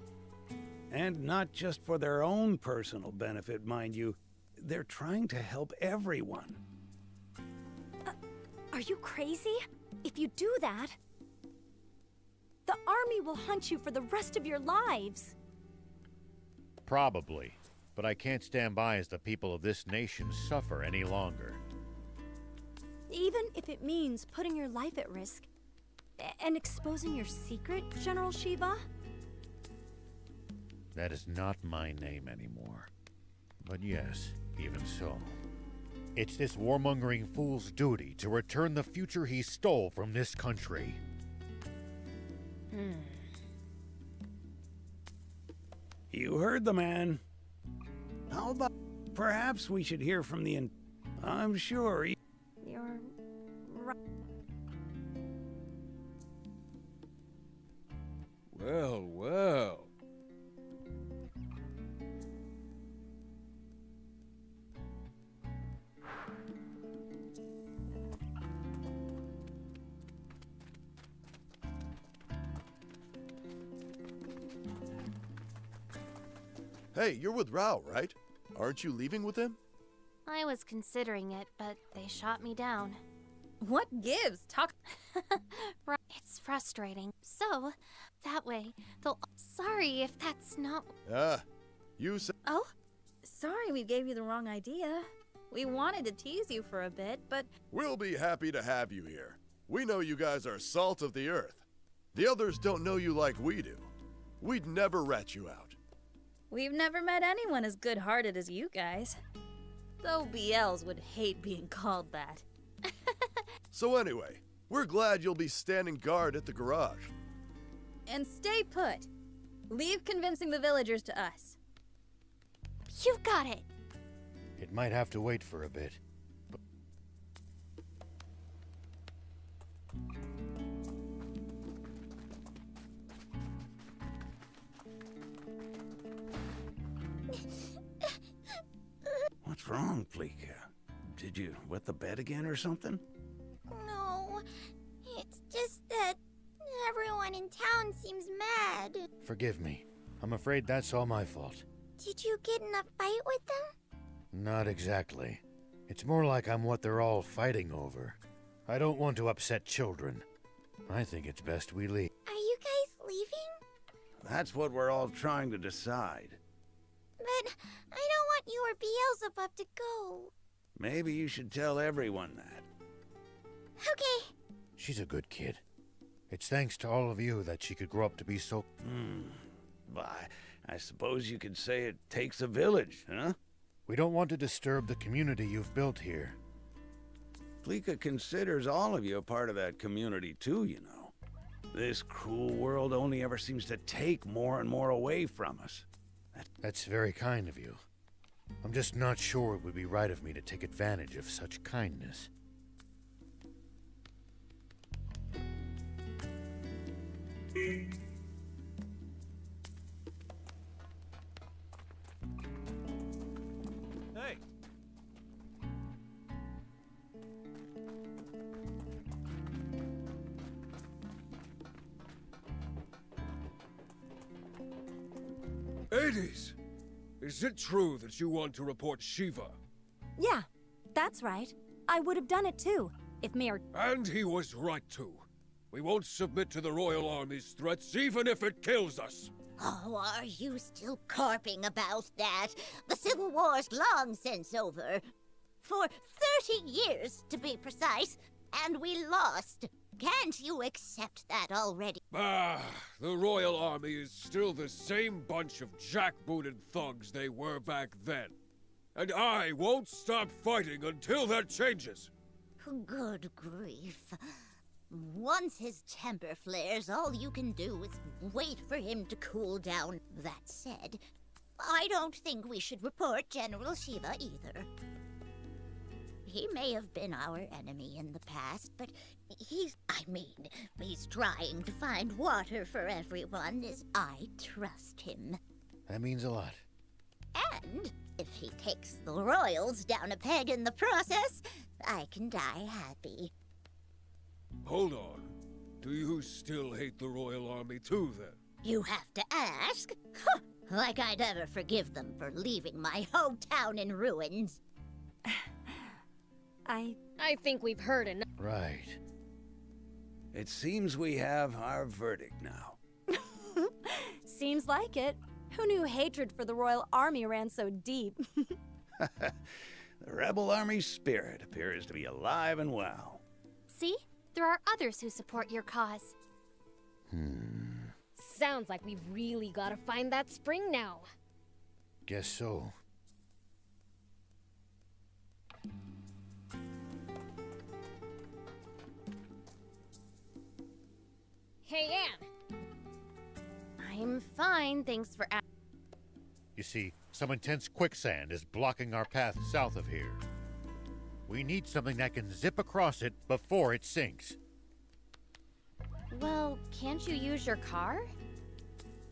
Speaker 1: And not just for their own personal benefit, mind you. They're trying to help everyone.
Speaker 12: Are you crazy? If you do that, the army will hunt you for the rest of your lives.
Speaker 2: Probably, but I can't stand by as the people of this nation suffer any longer.
Speaker 12: Even if it means putting your life at risk and exposing your secret, General Shiva?
Speaker 2: That is not my name anymore. But yes, even so. It's this warmongering fool's duty to return the future he stole from this country.
Speaker 1: You heard the man. How about... Perhaps we should hear from the... I'm sure he...
Speaker 12: You're right.
Speaker 6: Well, well.
Speaker 13: Hey, you're with Rao, right? Aren't you leaving with him?
Speaker 3: I was considering it, but they shot me down.
Speaker 14: What gives? Talk.
Speaker 3: It's frustrating. So, that way, they'll... Sorry if that's not...
Speaker 13: You said...
Speaker 14: Oh, sorry we gave you the wrong idea. We wanted to tease you for a bit, but...
Speaker 13: We'll be happy to have you here. We know you guys are salt of the earth. The others don't know you like we do. We'd never rat you out.
Speaker 14: We've never met anyone as good-hearted as you guys. Though BLs would hate being called that.
Speaker 13: So anyway, we're glad you'll be standing guard at the garage.
Speaker 14: And stay put. Leave convincing the villagers to us.
Speaker 3: You got it!
Speaker 2: It might have to wait for a bit. But...
Speaker 1: What's wrong, Fleeka? Did you wet the bed again or something?
Speaker 15: No, it's just that everyone in town seems mad.
Speaker 2: Forgive me. I'm afraid that's all my fault.
Speaker 3: Did you get in a fight with them?
Speaker 2: Not exactly. It's more like I'm what they're all fighting over. I don't want to upset children. I think it's best we leave.
Speaker 3: Are you guys leaving?
Speaker 1: That's what we're all trying to decide.
Speaker 3: But I don't want you or Beelzebub to go.
Speaker 1: Maybe you should tell everyone that.
Speaker 3: Okay.
Speaker 2: She's a good kid. It's thanks to all of you that she could grow up to be so...
Speaker 1: Why, I suppose you could say it takes a village, huh?
Speaker 2: We don't want to disturb the community you've built here.
Speaker 1: Fleeka considers all of you a part of that community too, you know. This cruel world only ever seems to take more and more away from us.
Speaker 2: That's very kind of you. I'm just not sure it would be right of me to take advantage of such kindness.
Speaker 1: Hey!
Speaker 5: Hades! Is it true that you want to report Shiva?
Speaker 12: Yeah, that's right. I would have done it too, if Mayor...
Speaker 5: And he was right to. We won't submit to the Royal Army's threats, even if it kills us.
Speaker 15: Oh, are you still carping about that? The Civil War's long since over. For 30 years, to be precise, and we lost. Can't you accept that already?
Speaker 5: Bah, the Royal Army is still the same bunch of jackbooted thugs they were back then. And I won't stop fighting until that changes.
Speaker 15: Good grief. Once his temper flares, all you can do is wait for him to cool down. That said, I don't think we should report General Shiva either. He may have been our enemy in the past, but he's trying to find water for everyone. I trust him.
Speaker 2: That means a lot.
Speaker 15: And if he takes the Royals down a peg in the process, I can die happy.
Speaker 5: Hold on. Do you still hate the Royal Army too, then?
Speaker 15: You have to ask? Like I'd ever forgive them for leaving my hometown in ruins.
Speaker 14: I think we've heard enough.
Speaker 2: Right.
Speaker 1: It seems we have our verdict now.
Speaker 12: Seems like it. Who knew hatred for the Royal Army ran so deep?
Speaker 1: The Rebel Army spirit appears to be alive and well.
Speaker 3: See? There are others who support your cause.
Speaker 14: Sounds like we've really gotta find that spring now.
Speaker 2: Guess so.
Speaker 14: Hey, Anne!
Speaker 3: I'm fine, thanks for asking.
Speaker 2: You see, some intense quicksand is blocking our path south of here. We need something that can zip across it before it sinks.
Speaker 3: Well, can't you use your car?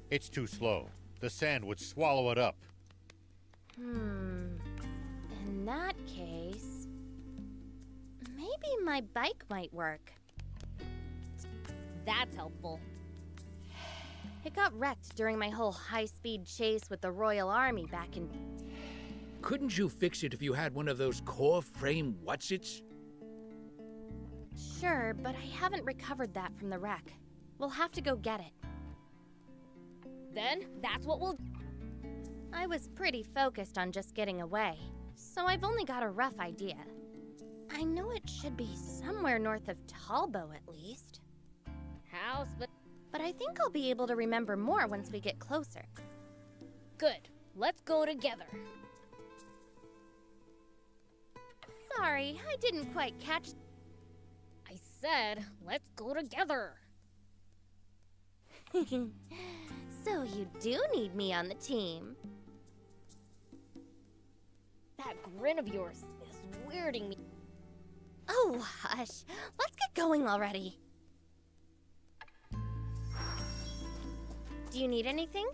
Speaker 2: It's too slow. The sand would swallow it up.
Speaker 3: In that case... maybe my bike might work.
Speaker 14: That's helpful.
Speaker 3: It got wrecked during my whole high-speed chase with the Royal Army back in...
Speaker 1: Couldn't you fix it if you had one of those core frame whatsits?
Speaker 3: Sure, but I haven't recovered that from the wreck. We'll have to go get it.
Speaker 14: Then, that's what we'll...
Speaker 3: I was pretty focused on just getting away, so I've only got a rough idea. I know it should be somewhere north of Talbo, at least.
Speaker 14: House,
Speaker 3: But I think I'll be able to remember more once we get closer.
Speaker 14: Good. Let's go together.
Speaker 3: Sorry, I didn't quite catch...
Speaker 14: I said, let's go together.
Speaker 3: So you do need me on the team.
Speaker 14: That grin of yours is weirding me.
Speaker 3: Oh, hush. Let's get going already. Do you need anything?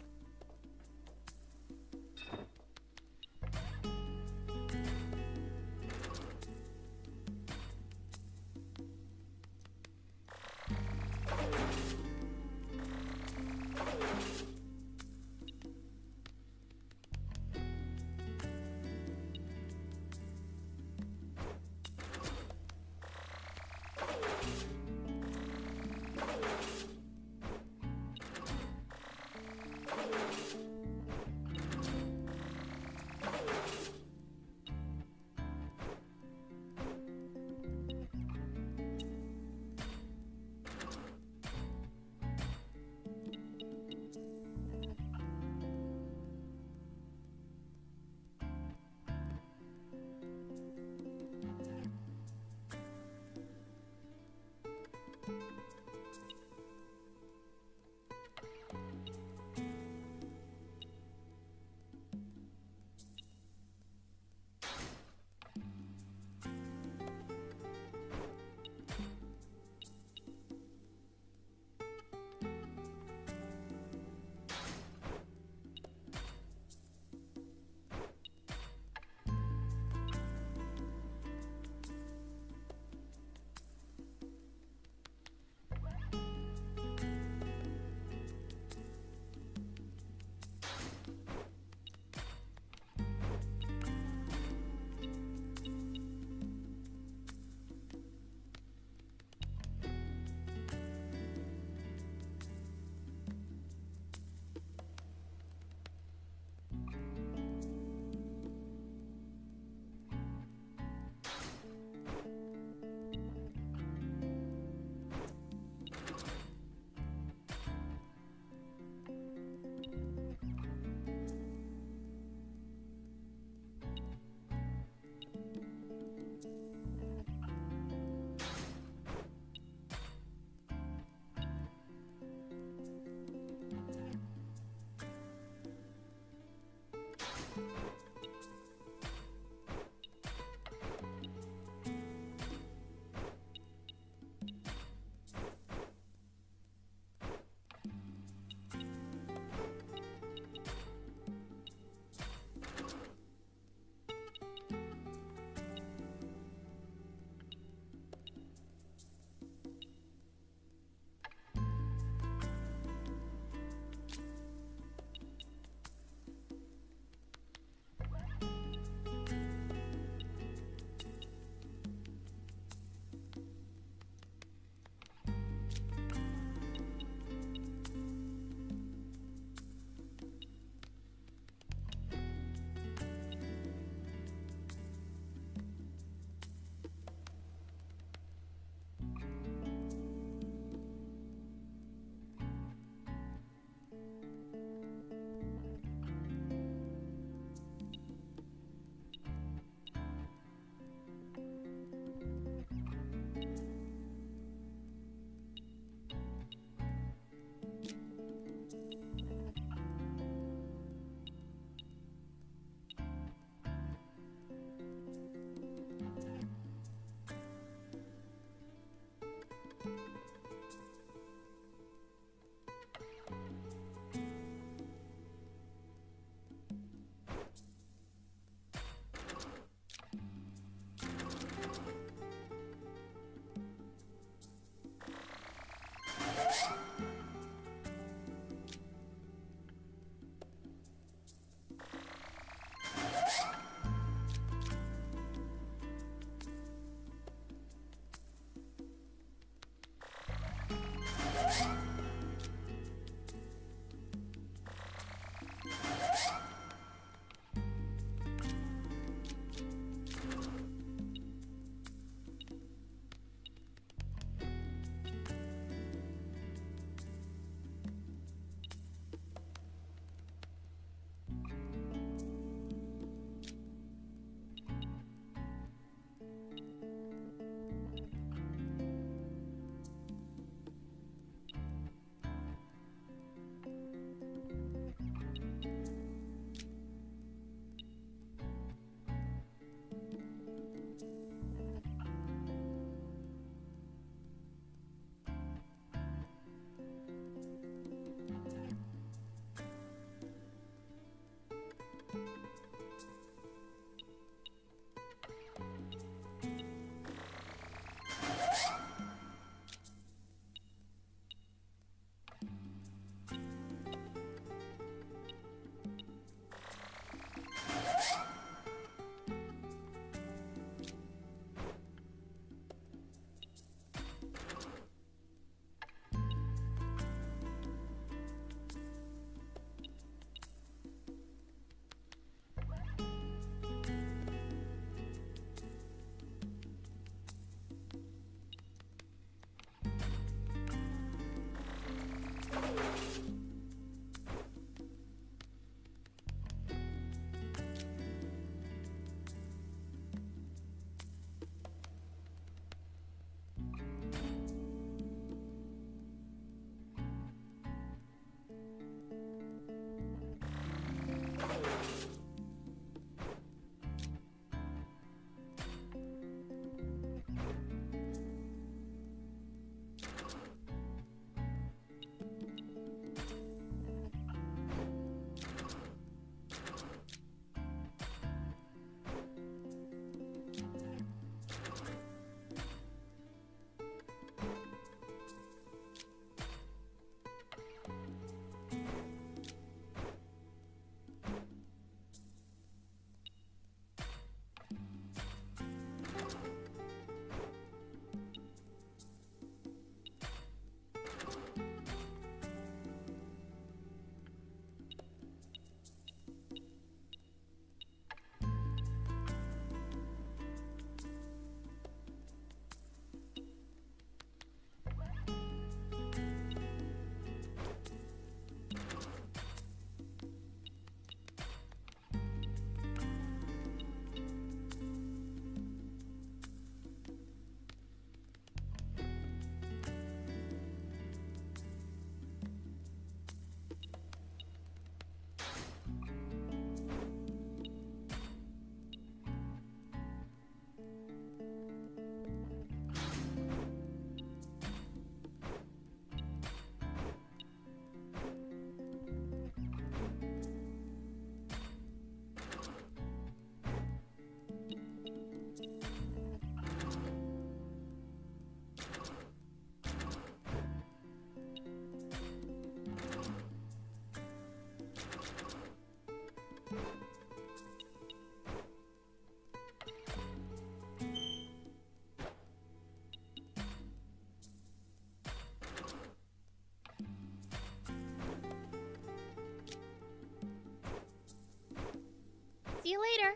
Speaker 3: See you later.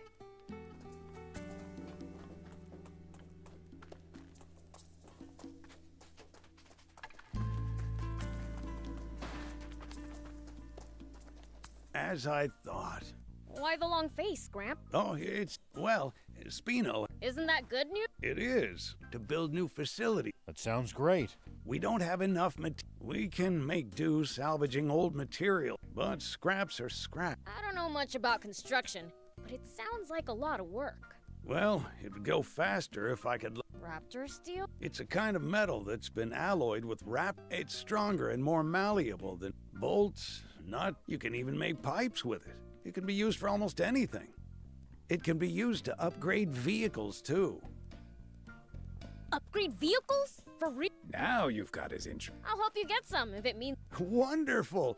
Speaker 1: As I thought.
Speaker 16: Why the long face, Gramp?
Speaker 1: Oh, well, Spino.
Speaker 16: Isn't that good news?
Speaker 1: It is, to build new facilities.
Speaker 2: That sounds great.
Speaker 1: We don't have enough We can make do salvaging old material, but scraps are scrap.
Speaker 16: I don't know much about construction, but it sounds like a lot of work.
Speaker 1: Well, it would go faster if I could...
Speaker 16: Raptor steel?
Speaker 1: It's a kind of metal that's been alloyed with It's stronger and more malleable than bolts, nut. You can even make pipes with it. It can be used for almost anything. It can be used to upgrade vehicles, too.
Speaker 16: Upgrade vehicles? For real?
Speaker 1: Now you've got his interest.
Speaker 16: I'll help you get some if it means...
Speaker 1: Wonderful!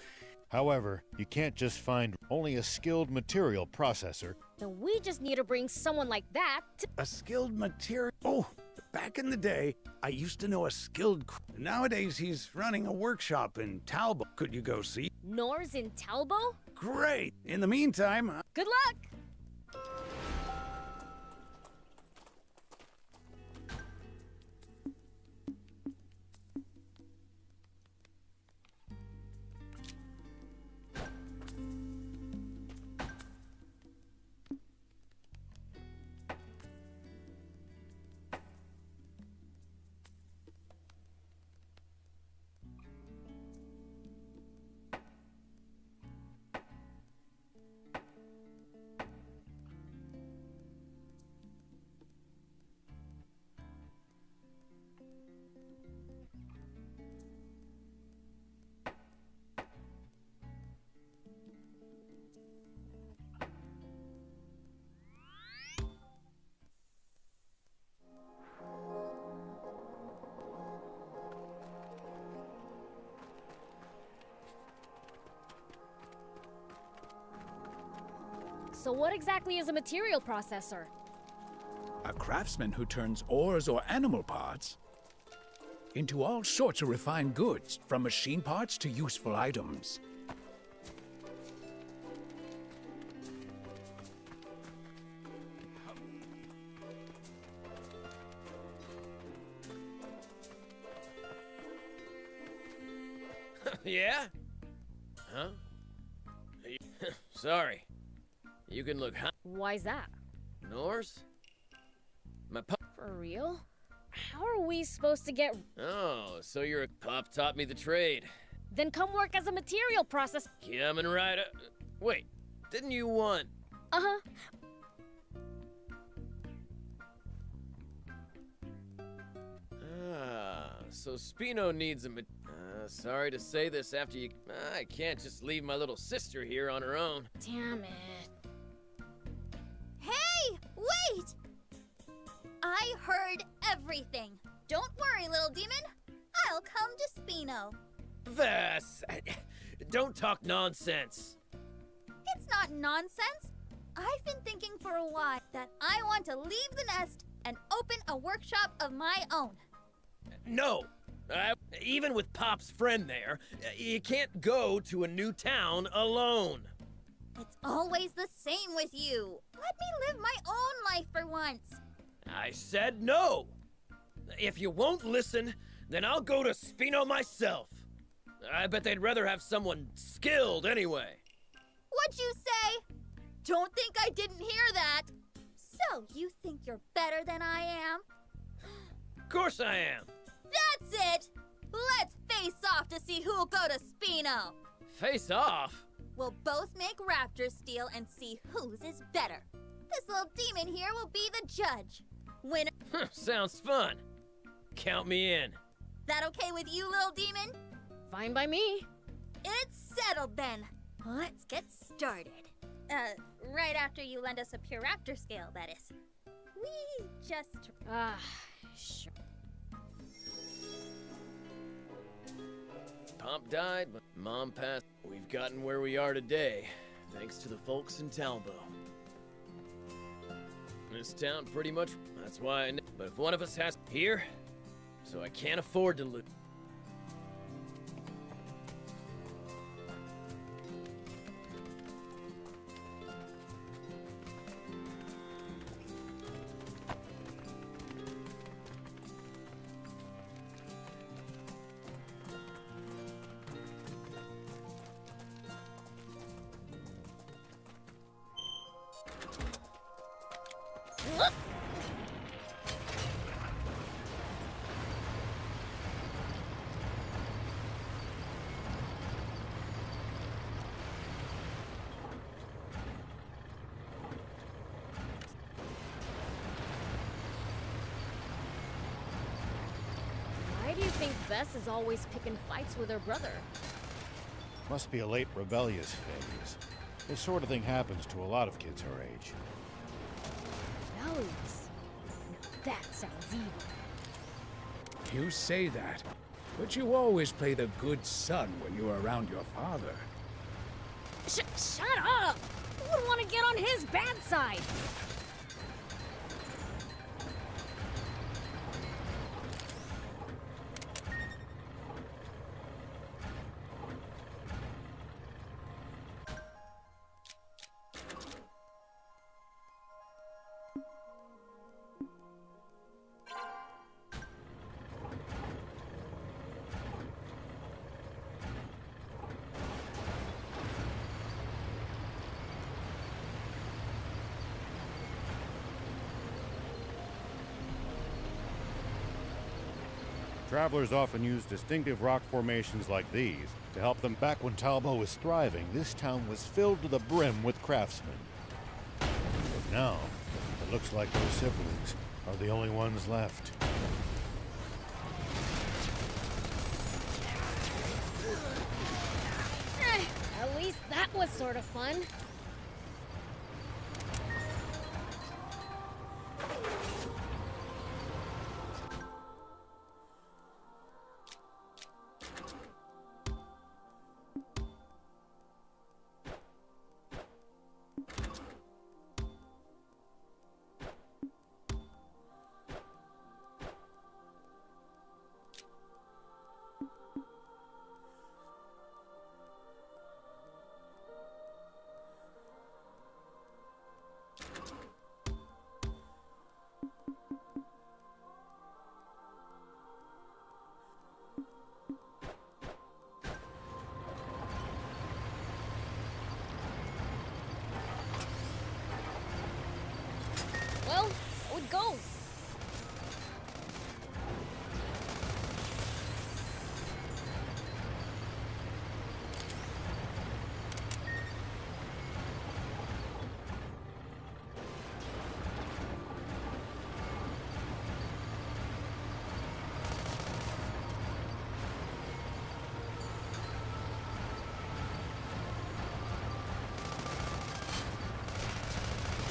Speaker 2: However, you can't just find only a skilled material processor.
Speaker 16: Then we just need to bring someone like that to...
Speaker 1: A skilled material... Oh, back in the day, I used to know a skilled... Nowadays, he's running a workshop in Talbot. Could you go see?
Speaker 16: Nor's in Talbot?
Speaker 1: Great! In the meantime...
Speaker 16: Good luck! So what exactly is a material processor?
Speaker 1: A craftsman who turns ores or animal parts into all sorts of refined goods, from machine parts to useful items.
Speaker 17: Yeah? Huh? Sorry. You can look hot.
Speaker 16: Why's that?
Speaker 17: Norse? My pop.
Speaker 16: For real? How are we supposed to get...
Speaker 17: Oh, so your pop taught me the trade.
Speaker 16: Then come work as a material process...
Speaker 17: Coming right up. Wait, didn't you want...
Speaker 16: Uh-huh.
Speaker 17: So Spino needs a... sorry to say this after you... I can't just leave my little sister here on her own.
Speaker 16: Damn it.
Speaker 15: Hey, wait! I heard everything. Don't worry, little demon. I'll come to Spino.
Speaker 17: Vass! Don't talk nonsense.
Speaker 15: It's not nonsense. I've been thinking for a while that I want to leave the nest and open a workshop of my own.
Speaker 17: No. Even with Pop's friend there, you can't go to a new town alone.
Speaker 15: It's always the same with you. Let me live my own life for once.
Speaker 17: I said no. If you won't listen, then I'll go to Spino myself. I bet they'd rather have someone skilled anyway.
Speaker 15: What'd you say? Don't think I didn't hear that. So, you think you're better than I am?
Speaker 17: Of course I am.
Speaker 15: That's it! Let's face off to see who'll go to Spino.
Speaker 17: Face off?
Speaker 15: We'll both make raptor steel and see whose is better. This little demon here will be the judge. Winner.
Speaker 17: Sounds fun. Count me in.
Speaker 15: That okay with you, little demon?
Speaker 16: Fine by me.
Speaker 15: It's settled then. Let's get started. Right after you lend us a pure raptor scale, that is. We just...
Speaker 16: Sure.
Speaker 17: Pop died, but Mom passed. We've gotten where we are today, thanks to the folks in Talbot. This town pretty much, that's why I know. But if one of us has here, so I can't afford to lose.
Speaker 16: Bess is always picking fights with her brother.
Speaker 2: Must be a late rebellious phase. This sort of thing happens to a lot of kids her age.
Speaker 16: Rebellious? Now that sounds evil.
Speaker 1: You say that, but you always play the good son when you're around your father.
Speaker 16: Shut up! Who would want to get on his bad side?
Speaker 2: Travelers often use distinctive rock formations like these to help them. Back when Talbot was thriving, this town was filled to the brim with craftsmen. But now, it looks like those siblings are the only ones left.
Speaker 16: At least that was sort of fun. Well, so it goes.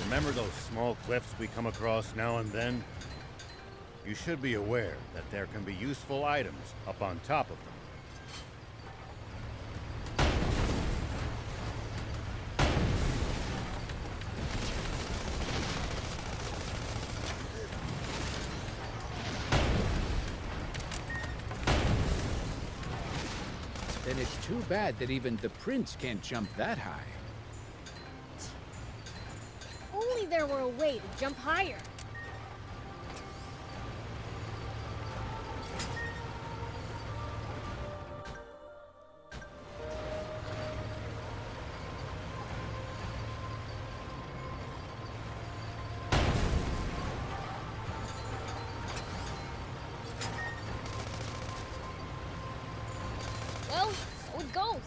Speaker 2: Remember those small cliffs we come across now and then? You should be aware that there can be useful items up on top of them.
Speaker 1: Then it's too bad that even the prince can't jump that high.
Speaker 16: Only there were a way to jump higher. Well, so it goes.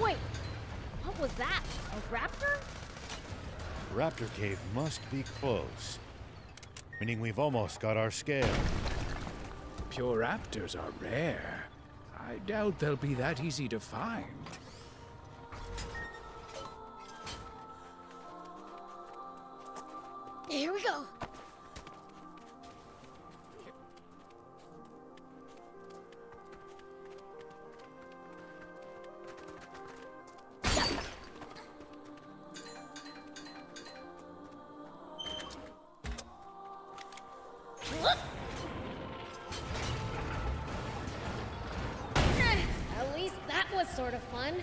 Speaker 16: Wait, what was that? A raptor?
Speaker 2: Raptor Cave must be close, meaning we've almost got our scale.
Speaker 1: Pure raptors are rare. I doubt they'll be that easy to find.
Speaker 16: Here we go. At least that was sort of fun.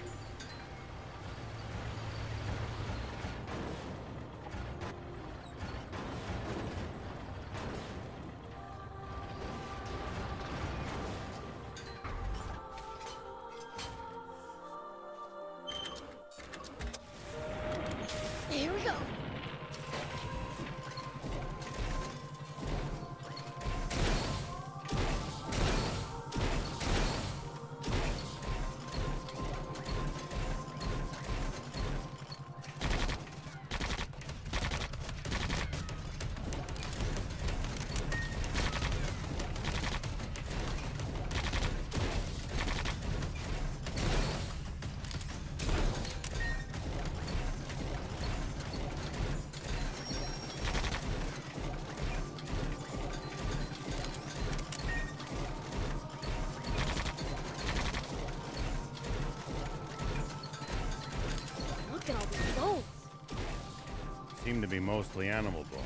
Speaker 16: Here we go.
Speaker 2: seem to be mostly animal bones.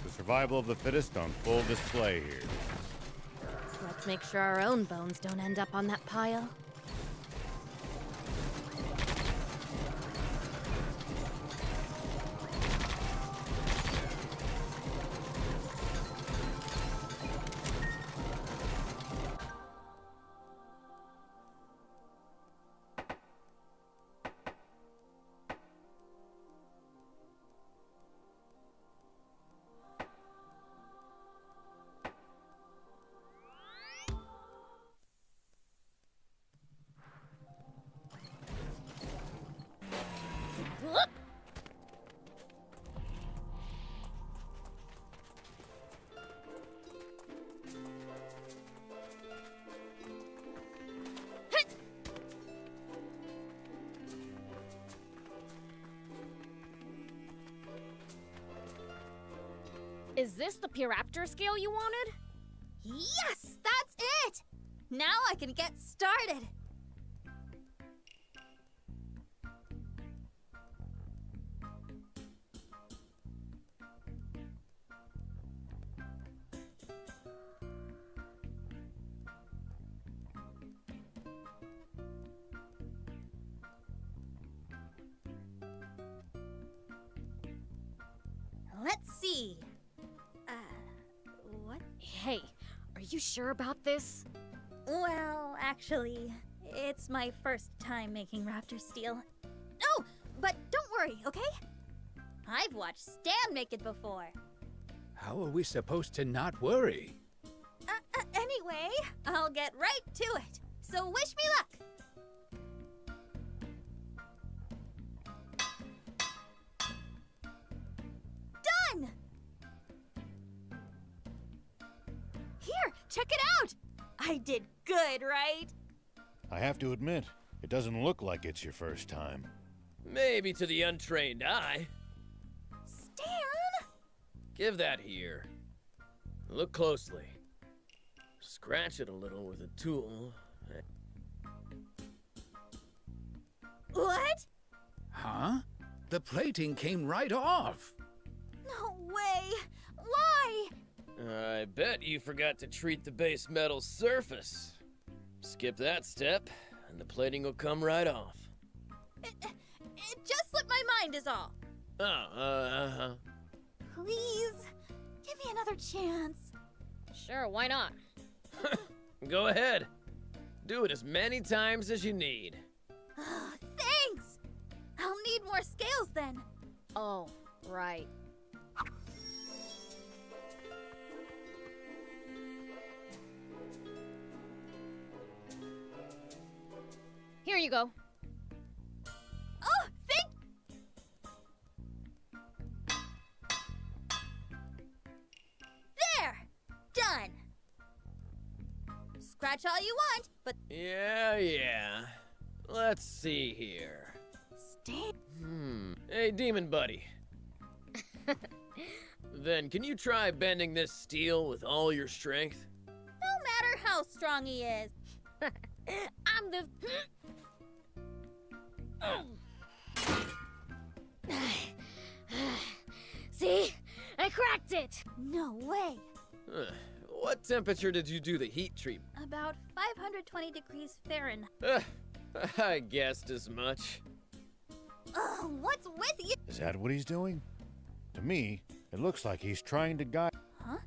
Speaker 2: The survival of the fittest on full display here.
Speaker 3: Let's make sure our own bones don't end up on that pile.
Speaker 16: Whoop! Is this the Puraptor scale you wanted?
Speaker 14: Yes, that's it! Now I can get started. Let's see. What?
Speaker 16: Hey, are you sure about this?
Speaker 14: Well, actually, it's my first time making raptor steel. Oh, but don't worry, okay? I've watched Stan make it before.
Speaker 1: How are we supposed to not worry?
Speaker 14: Anyway, I'll get right to it. So wish me luck. Done! Here, check it out! I did good, right?
Speaker 2: I have to admit, it doesn't look like it's your first time.
Speaker 17: Maybe to the untrained eye.
Speaker 14: Stan!
Speaker 17: Give that here. Look closely. Scratch it a little with a tool.
Speaker 14: What?
Speaker 1: Huh? The plating came right off.
Speaker 14: No way! Why?
Speaker 17: I bet you forgot to treat the base metal surface. Skip that step, and the plating will come right off.
Speaker 14: It just slipped my mind is all.
Speaker 17: Oh,
Speaker 14: Please, give me another chance.
Speaker 16: Sure, why not?
Speaker 17: Go ahead. Do it as many times as you need.
Speaker 14: Thanks! I'll need more scales then.
Speaker 16: Oh, right. Here you go.
Speaker 14: Oh, thank... There! Done! Scratch all you want, but...
Speaker 17: Yeah. Let's see here.
Speaker 14: Stay...
Speaker 17: Hey, demon buddy. Then can you try bending this steel with all your strength?
Speaker 14: No matter how strong he is.
Speaker 16: I'm the... See? I cracked it!
Speaker 14: No way.
Speaker 17: What temperature did you do the heat treatment?
Speaker 14: About 520 degrees Fahrenheit.
Speaker 17: I guessed as much.
Speaker 14: What's with you?
Speaker 2: Is that what he's doing? To me, it looks like he's trying to guide.
Speaker 14: Huh?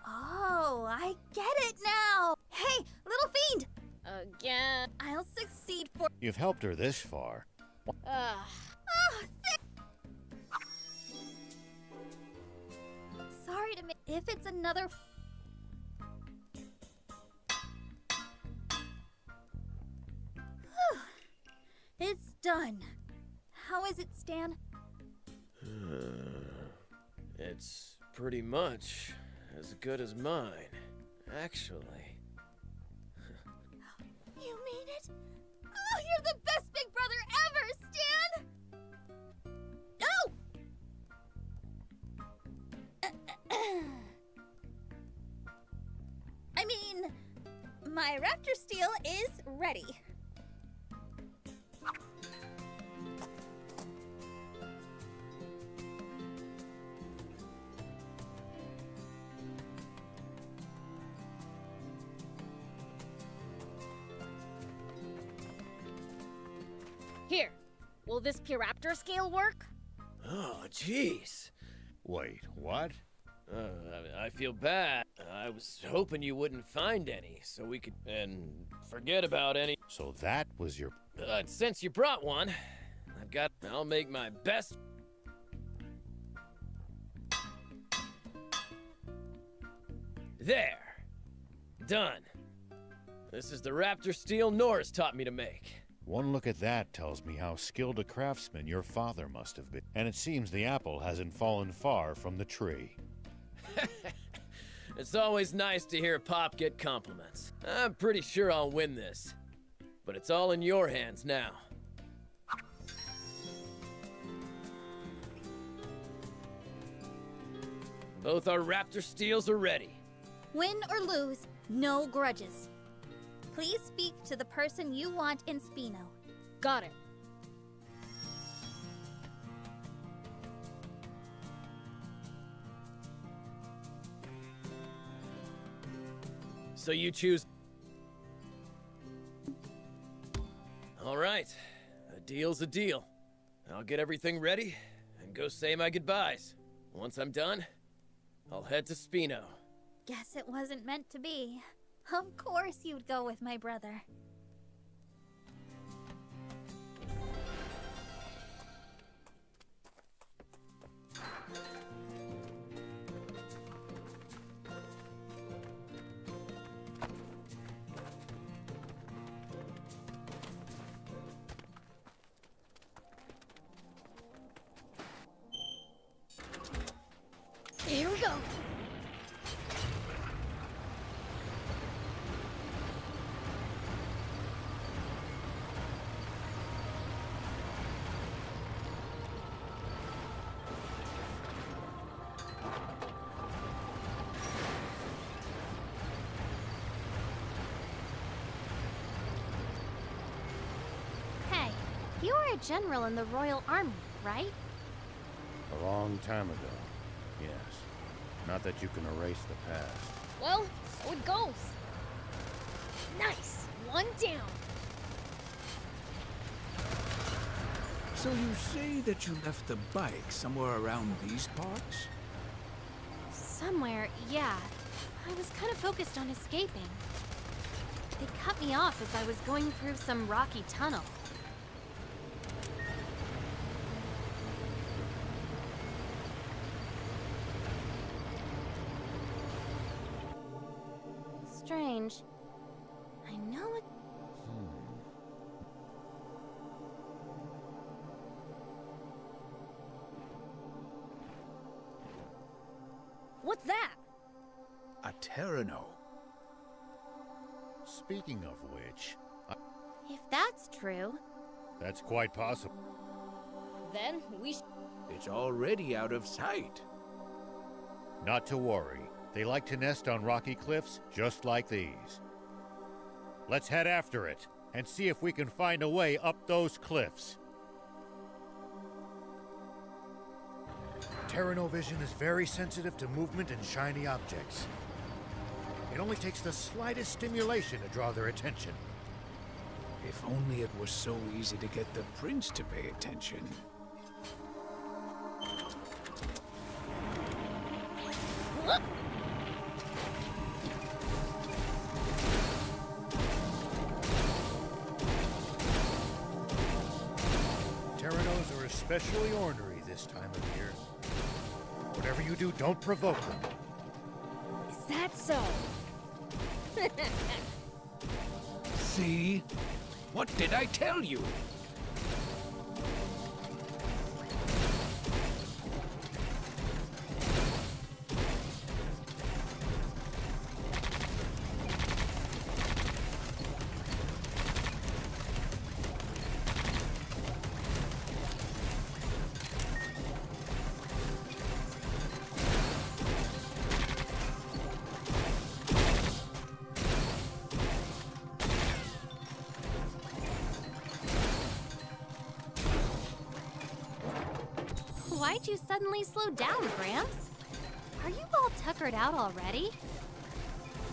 Speaker 14: Oh, I get it now. Hey, little fiend!
Speaker 16: Again.
Speaker 14: I'll succeed for...
Speaker 2: You've helped her this far.
Speaker 14: Sorry to make... If it's another... It's done. How is it, Stan?
Speaker 17: It's pretty much as good as mine, actually.
Speaker 14: You mean it? Oh, you're the best big brother ever, Stan! No! I mean, my raptor steel is ready.
Speaker 16: Here, will this Puraptor scale work?
Speaker 17: Oh, jeez.
Speaker 2: Wait, what?
Speaker 17: I feel bad. I was hoping you wouldn't find any, so we could and forget about any.
Speaker 2: So that was your...
Speaker 17: Since you brought one, I'll make my best. There. Done. This is the raptor steel Norris taught me to make.
Speaker 2: One look at that tells me how skilled a craftsman your father must have been. And it seems the apple hasn't fallen far from the tree.
Speaker 17: It's always nice to hear Pop get compliments. I'm pretty sure I'll win this. But it's all in your hands now. Both our raptor steels are ready.
Speaker 14: Win or lose, no grudges. Please speak to the person you want in Spino.
Speaker 16: Got it.
Speaker 17: So you choose. All right, a deal's a deal. I'll get everything ready and go say my goodbyes. Once I'm done, I'll head to Spino.
Speaker 14: Guess it wasn't meant to be. Of course you'd go with my brother.
Speaker 16: Here we go.
Speaker 3: Hey, you were a general in the Royal Army, right?
Speaker 2: A long time ago, yes. Not that you can erase the past.
Speaker 16: Well, so it goes. Nice. One down.
Speaker 1: So you say that you left the bike somewhere around these parts?
Speaker 3: Somewhere, yeah. I was kind of focused on escaping. They cut me off as I was going through some rocky tunnel. Strange. I know it.
Speaker 16: What's that?
Speaker 1: A Terrano.
Speaker 2: Speaking of which,
Speaker 3: If that's true.
Speaker 2: that's quite possible.
Speaker 16: Then we
Speaker 1: It's already out of sight.
Speaker 2: Not to worry. They like to nest on rocky cliffs just like these. Let's head after it and see if we can find a way up those cliffs. Terranovision is very sensitive to movement and shiny objects. It only takes the slightest stimulation to draw their attention.
Speaker 1: If only it was so easy to get the prince to pay attention.
Speaker 2: Terranos are especially ornery this time of year. Whatever you do, don't provoke them.
Speaker 16: Is that so?
Speaker 1: See? What did I tell you?
Speaker 3: Why'd you suddenly slow down, Gramps? Are you all tuckered out already?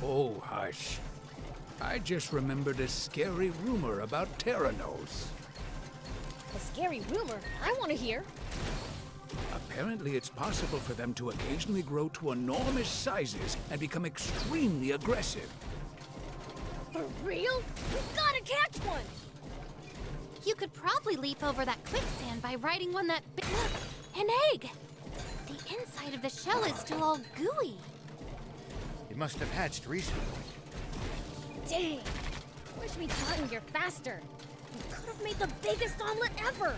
Speaker 1: Oh, hush. I just remembered a scary rumor about Terranos.
Speaker 16: A scary rumor I want to hear.
Speaker 1: Apparently, it's possible for them to occasionally grow to enormous sizes and become extremely aggressive.
Speaker 16: For real? We've gotta catch one!
Speaker 3: You could probably leap over that quicksand by riding one that look, an egg! The inside of the shell is still all gooey.
Speaker 2: It must have hatched recently.
Speaker 16: Dang! Wish we'd gotten here faster. We could have made the biggest omelet ever!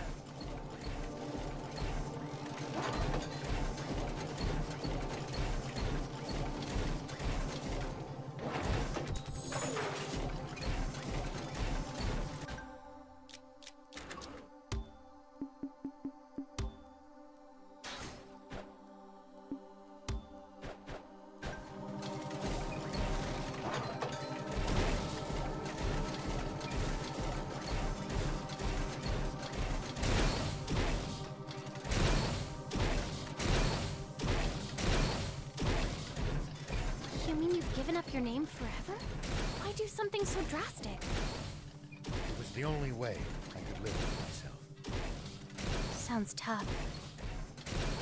Speaker 3: You mean you've given up your name forever? Why do something so drastic?
Speaker 2: It was the only way I could live with myself.
Speaker 3: Sounds tough.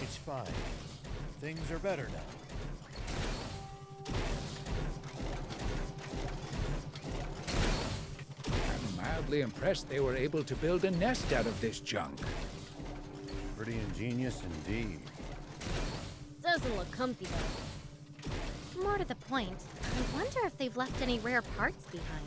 Speaker 2: It's fine. Things are better now.
Speaker 1: I'm mildly impressed they were able to build a nest out of this junk.
Speaker 2: Pretty ingenious indeed.
Speaker 16: Doesn't look comfy though.
Speaker 3: More to the point, I wonder if they've left any rare parts behind.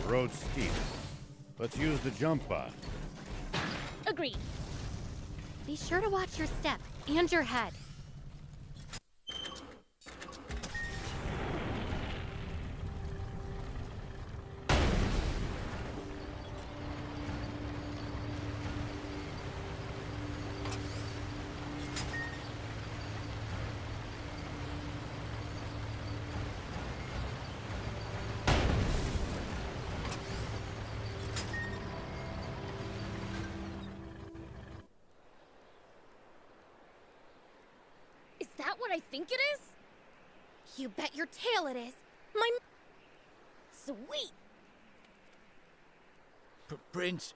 Speaker 2: The road's steep. Let's use the jump bot.
Speaker 16: Agreed.
Speaker 3: Be sure to watch your step and your head.
Speaker 16: Is that what I think it is?
Speaker 3: You bet your tail it is.
Speaker 16: Sweet!
Speaker 1: Prince,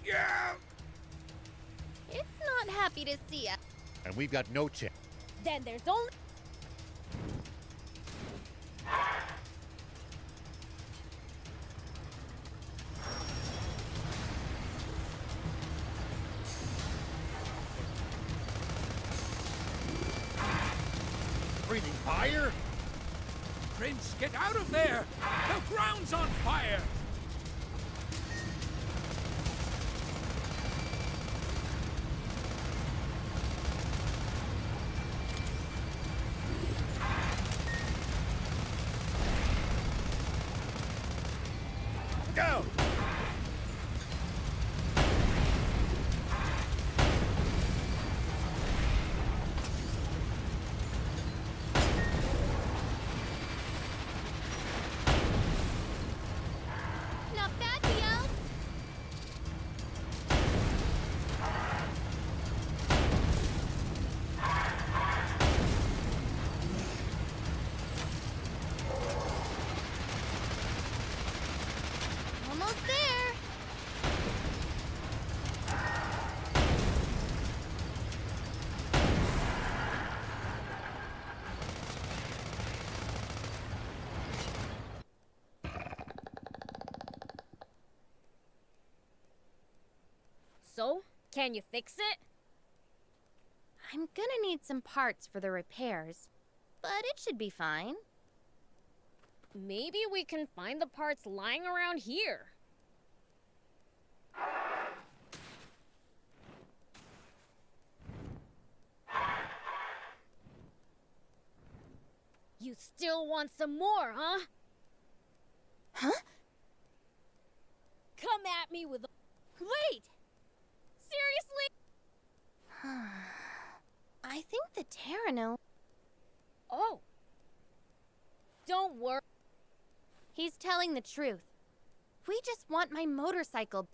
Speaker 3: Yeah! It's not happy to see us.
Speaker 2: And we've got no chance.
Speaker 16: Then there's only...
Speaker 2: Breathing fire?
Speaker 1: Prince, get out of there! The ground's on fire!
Speaker 2: Go!
Speaker 3: Not bad, Theo. Almost
Speaker 16: Can you fix it?
Speaker 3: I'm gonna need some parts for the repairs, but it should be fine.
Speaker 16: Maybe we can find the parts lying around here. You still want some more, huh?
Speaker 3: Huh?
Speaker 16: Come at me with a... Wait! Seriously?
Speaker 3: I think the Terrano...
Speaker 16: Oh. Don't worry.
Speaker 3: He's telling the truth. We just want my motorcycle.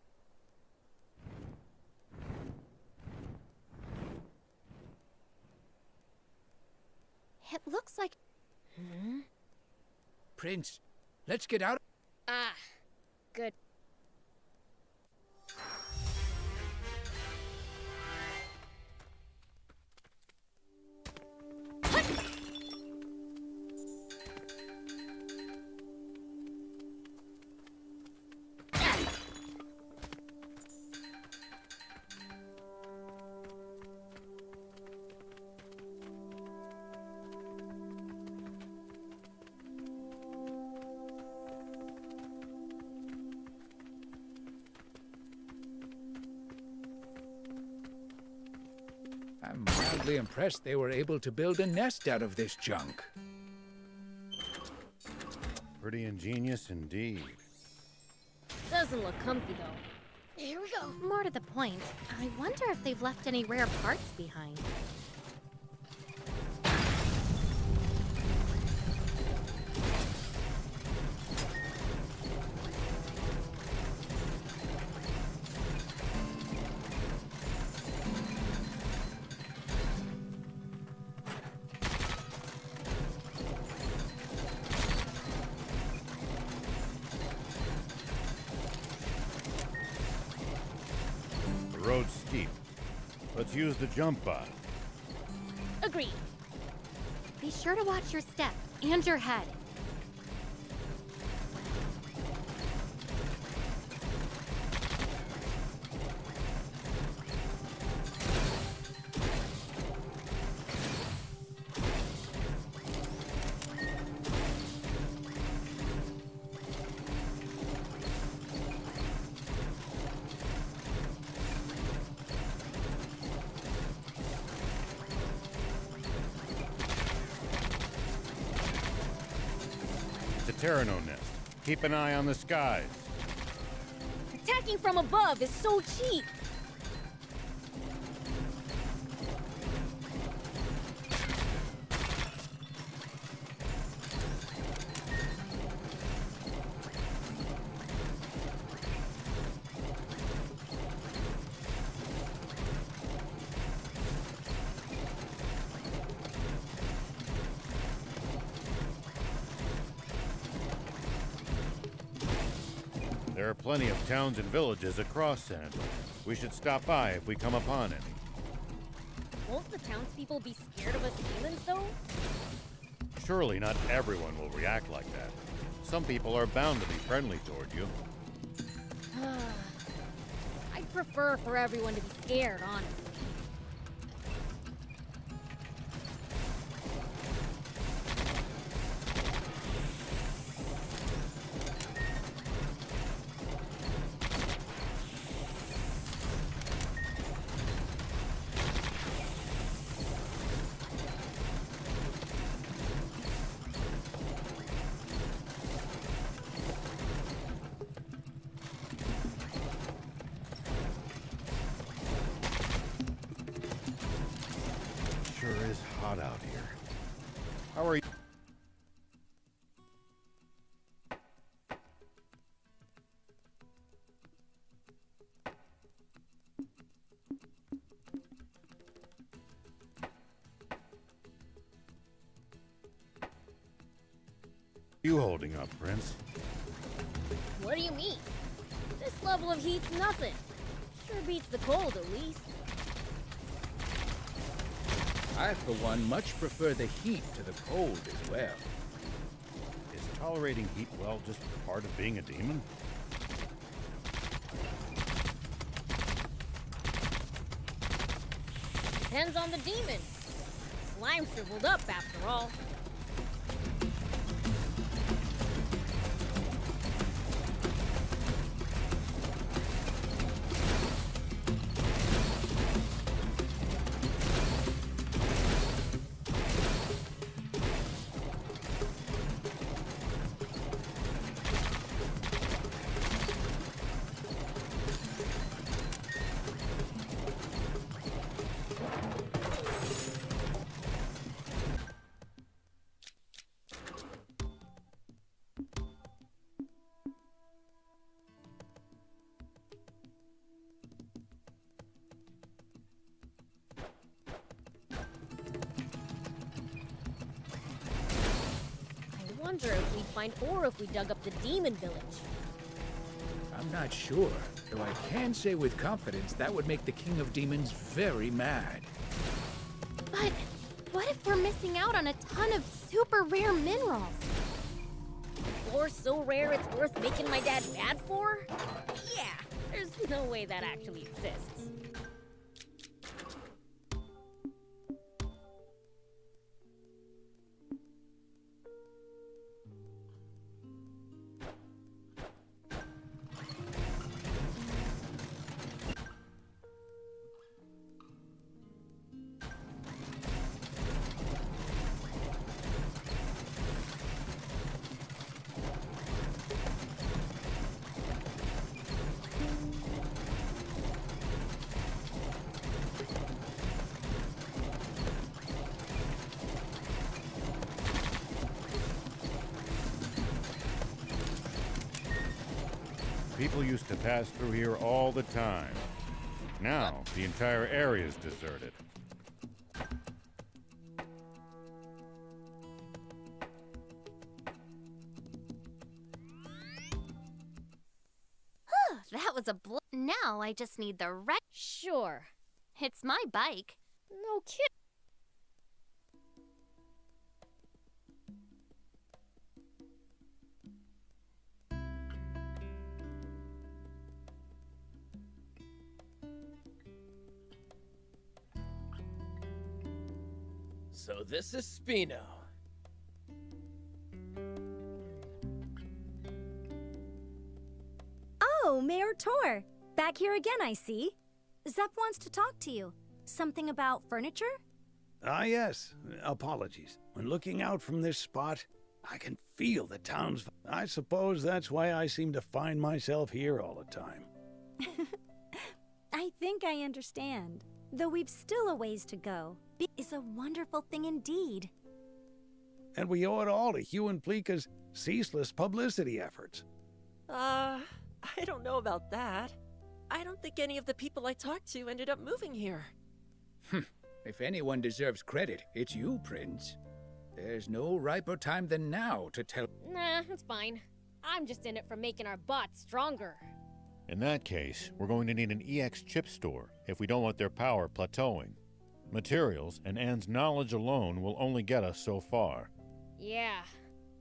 Speaker 3: It looks like...
Speaker 1: Prince, let's get out.
Speaker 16: Ah, good.
Speaker 1: I'm mildly impressed they were able to build a nest out of this junk.
Speaker 2: Pretty ingenious indeed.
Speaker 16: Doesn't look comfy, though. Here we go.
Speaker 3: More to the point, I wonder if they've left any rare parts behind.
Speaker 2: The road's steep. Let's use the jump bot.
Speaker 16: Agreed.
Speaker 3: Be sure to watch your step and your head.
Speaker 2: Terrano nest. Keep an eye on the skies.
Speaker 16: Attacking from above is so cheap.
Speaker 2: There are plenty of towns and villages across Sand Land. We should stop by if we come upon any.
Speaker 16: Won't the townspeople be scared of us humans, though?
Speaker 2: Surely not everyone will react like that. Some people are bound to be friendly toward you.
Speaker 16: I'd prefer for everyone to be scared, honestly.
Speaker 2: Sure is hot out here. How are you? You holding up, Prince?
Speaker 16: What do you mean? This level of heat's nothing. Sure beats the cold, at least.
Speaker 1: I, for one, much prefer the heat to the cold as well.
Speaker 2: Is tolerating heat well just part of being a demon?
Speaker 16: Depends on the demon. Slime shriveled up, after all. I wonder if we'd find ore if we dug up the demon village.
Speaker 1: I'm not sure, though I can say with confidence that would make the King of Demons very mad.
Speaker 3: But what if we're missing out on a ton of super rare minerals?
Speaker 16: Ore's so rare it's worth making my dad mad for? Yeah, there's no way that actually exists.
Speaker 2: People used to pass through here all the time. Now, the entire area is deserted.
Speaker 3: That was a Now I just need the right.
Speaker 16: Sure.
Speaker 3: It's my bike.
Speaker 16: No kid.
Speaker 17: So this is Spino.
Speaker 12: Oh, Mayor Tor. Back here again, I see. Zeph wants to talk to you. Something about furniture?
Speaker 18: Ah, yes. Apologies. When looking out from this spot, I can feel the town's... I suppose that's why I seem to find myself here all the time.
Speaker 12: I think I understand. Though we've still a ways to go. Is a wonderful thing indeed.
Speaker 18: And we owe it all to Hugh and Pleeka's ceaseless publicity efforts.
Speaker 4: I don't know about that. I don't think any of the people I talked to ended up moving here.
Speaker 1: If anyone deserves credit, it's you, Prince. There's no riper time than now to tell.
Speaker 16: Nah, it's fine. I'm just in it for making our bots stronger.
Speaker 2: In that case, we're going to need an EX chip store if we don't want their power plateauing. Materials and Anne's knowledge alone will only get us so far.
Speaker 16: Yeah,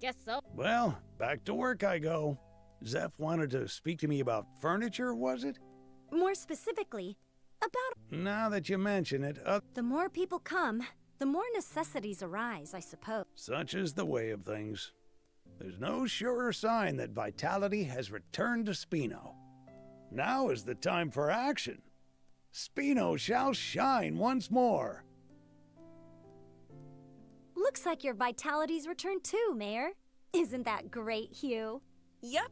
Speaker 16: guess so.
Speaker 18: Well, back to work I go. Zeph wanted to speak to me about furniture, was it?
Speaker 12: More specifically, about...
Speaker 18: Now that you mention it,
Speaker 12: The more people come, the more necessities arise, I suppose.
Speaker 18: such is the way of things. There's no surer sign that vitality has returned to Spino. Now is the time for action. Spino shall shine once more.
Speaker 12: Looks like your vitality's returned too, Mayor. Isn't that great, Hugh?
Speaker 4: Yep.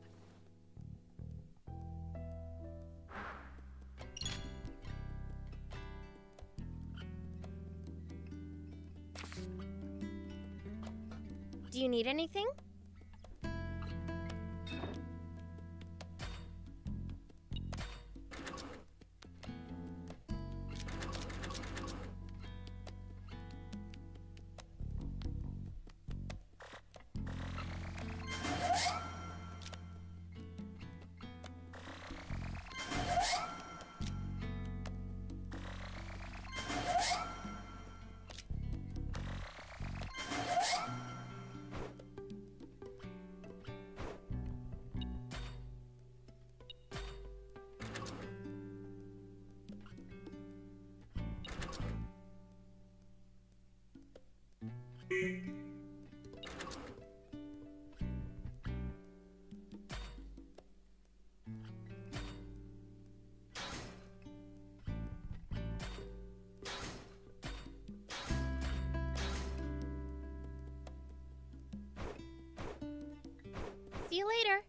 Speaker 16: Do you need anything?
Speaker 3: See you later.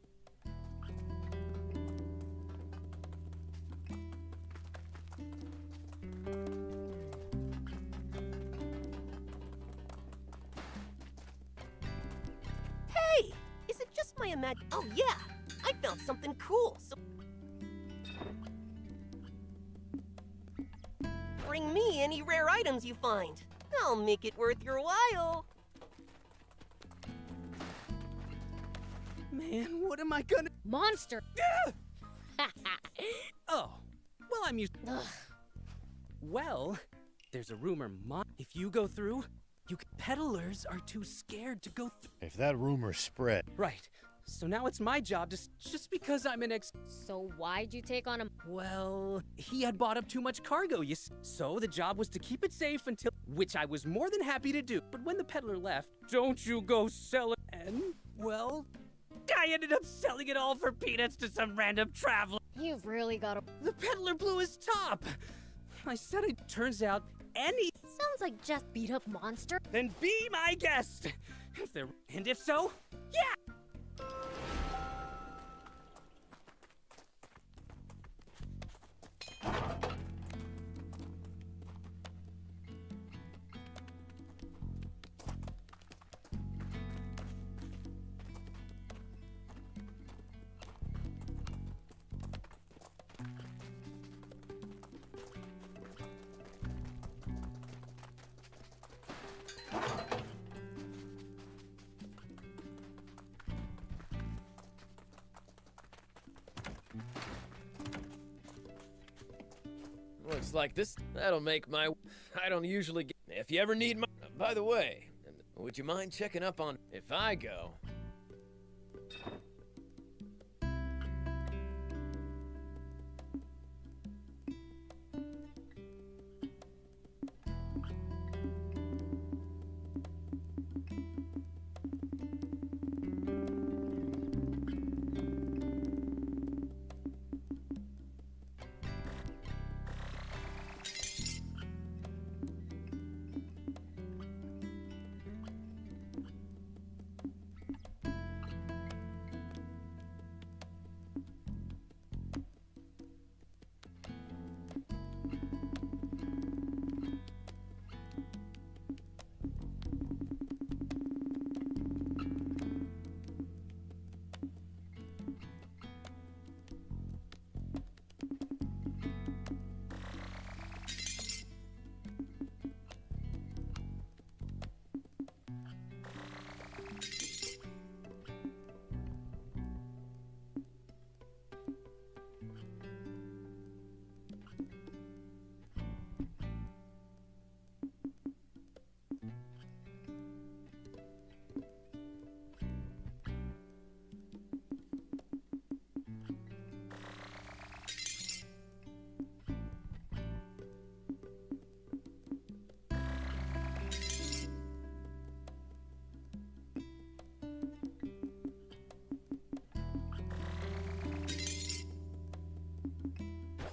Speaker 19: Hey! Is it just my Oh, yeah! I found something cool, so... Bring me any rare items you find. I'll make it worth your while.
Speaker 11: Man, what am I gonna...
Speaker 16: Monster!
Speaker 11: Oh, well, I'm used... Well, there's a rumor, if you go through, peddlers are too scared to go through.
Speaker 2: If that rumor spread...
Speaker 11: Right. So now it's my job to... Just because I'm an
Speaker 16: So why'd you take on him?
Speaker 11: Well, he had bought up too much cargo, you see. So the job was to keep it safe until... Which I was more than happy to do. But when the peddler left, don't you go sell it. And, well... I ended up selling it all for peanuts to some random traveler.
Speaker 16: You've really got a...
Speaker 11: The peddler blew his top. I said it turns out any...
Speaker 16: Sounds like just beat up monster.
Speaker 11: Then be my guest. And if so, yeah.
Speaker 17: Looks like this. That'll make my... I don't usually get... If you ever need my... By the way, would you mind checking up on... If I go...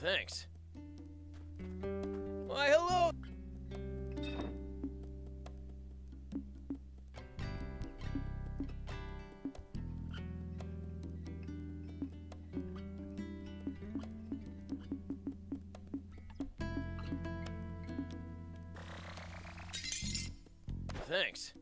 Speaker 17: Thanks. Why, hello! Thanks.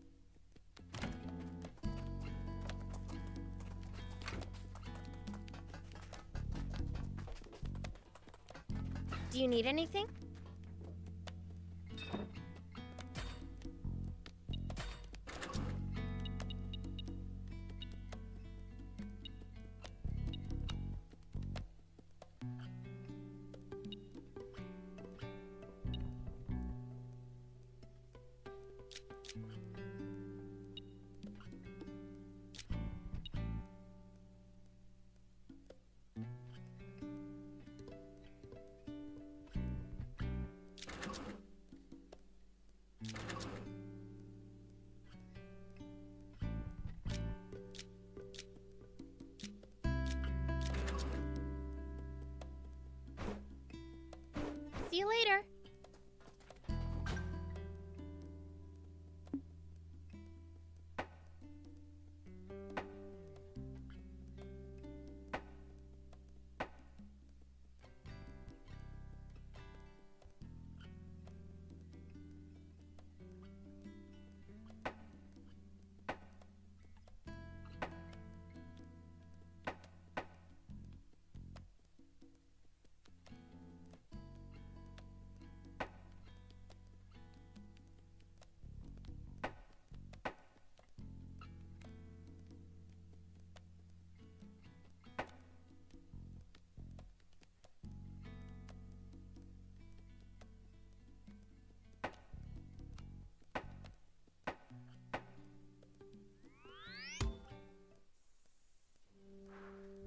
Speaker 3: Do you need anything? See you later.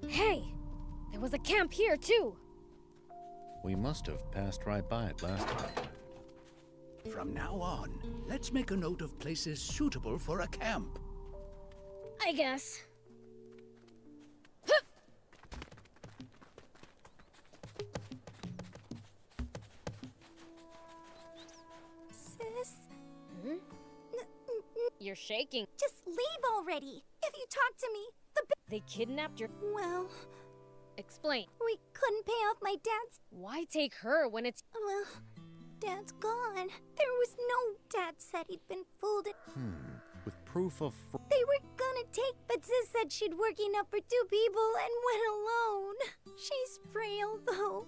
Speaker 16: Hey, there was a camp here too.
Speaker 2: We must have passed right by it last time.
Speaker 1: From now on, let's make a note of places suitable for a camp.
Speaker 16: I guess.
Speaker 12: Sis?
Speaker 16: You're shaking.
Speaker 12: Just leave already. If you talk to me,
Speaker 16: They kidnapped your...
Speaker 12: Well...
Speaker 16: Explain.
Speaker 12: We couldn't pay off my dad's...
Speaker 16: Why take her when it's...
Speaker 12: Well, Dad's gone. There was no... Dad said he'd been fooled.
Speaker 2: With proof of...
Speaker 12: They were gonna take... But Sis said she'd work enough for 2 people and went alone. She's frail, though.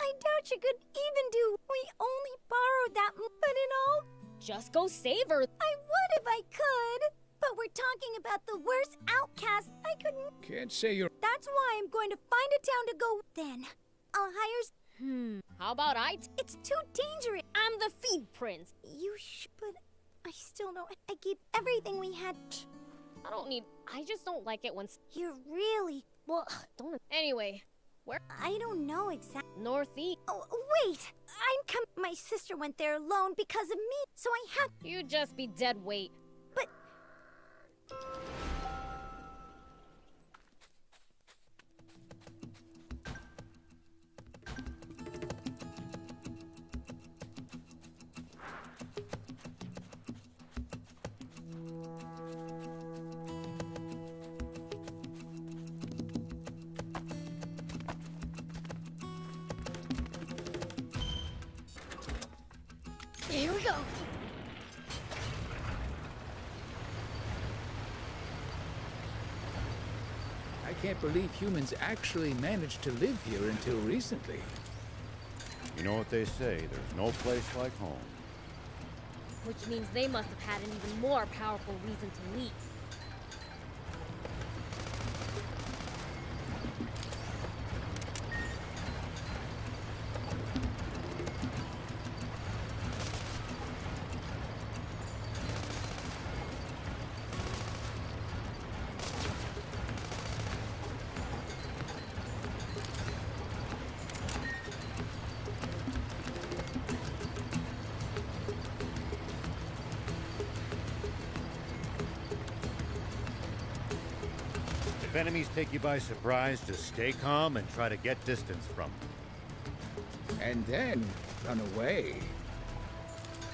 Speaker 12: I doubt she could even do... We only borrowed that... But in all...
Speaker 16: Just go save her.
Speaker 12: I would if I could. But we're talking about the worst outcast. I couldn't...
Speaker 18: Can't say you're...
Speaker 12: That's why I'm going to find a town to go... Then, I'll hire...
Speaker 16: How about
Speaker 12: It's too dangerous.
Speaker 16: I'm the feed prince.
Speaker 12: You but I still don't... I gave everything we had.
Speaker 16: I don't need... I just don't like it when...
Speaker 12: You're really...
Speaker 16: Well, don't... Anyway, where...
Speaker 12: I don't know exactly.
Speaker 16: Northeast.
Speaker 12: Oh, wait! My sister went there alone because of me, so I have...
Speaker 16: You'd just be dead weight.
Speaker 12: But...
Speaker 16: Here we go.
Speaker 1: I can't believe humans actually managed to live here until recently.
Speaker 2: You know what they say, there's no place like home.
Speaker 16: Which means they must have had an even more powerful reason to leave.
Speaker 2: If enemies take you by surprise, just stay calm and try to get distance from them.
Speaker 1: And then run away.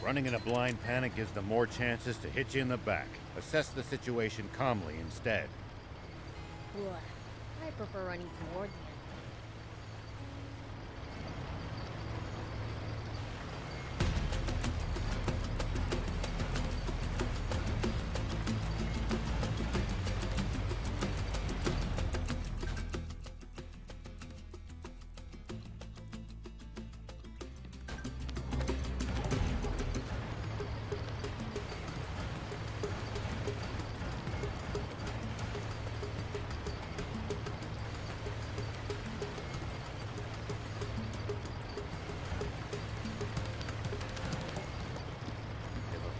Speaker 2: Running in a blind panic gives them more chances to hit you in the back. Assess the situation calmly instead.
Speaker 16: I prefer running toward the enemy.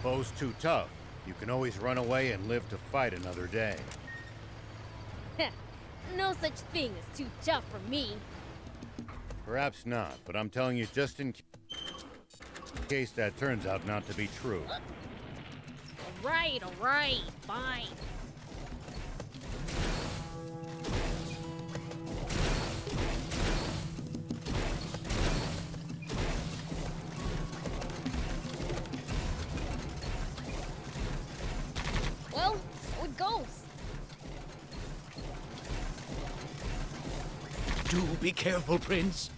Speaker 2: Foe's too tough. You can always run away and live to fight another day.
Speaker 16: No such thing as too tough for me.
Speaker 2: Perhaps not, but I'm telling you just in case that turns out not to be true.
Speaker 16: Alright, fine.
Speaker 1: Do be careful, Prince.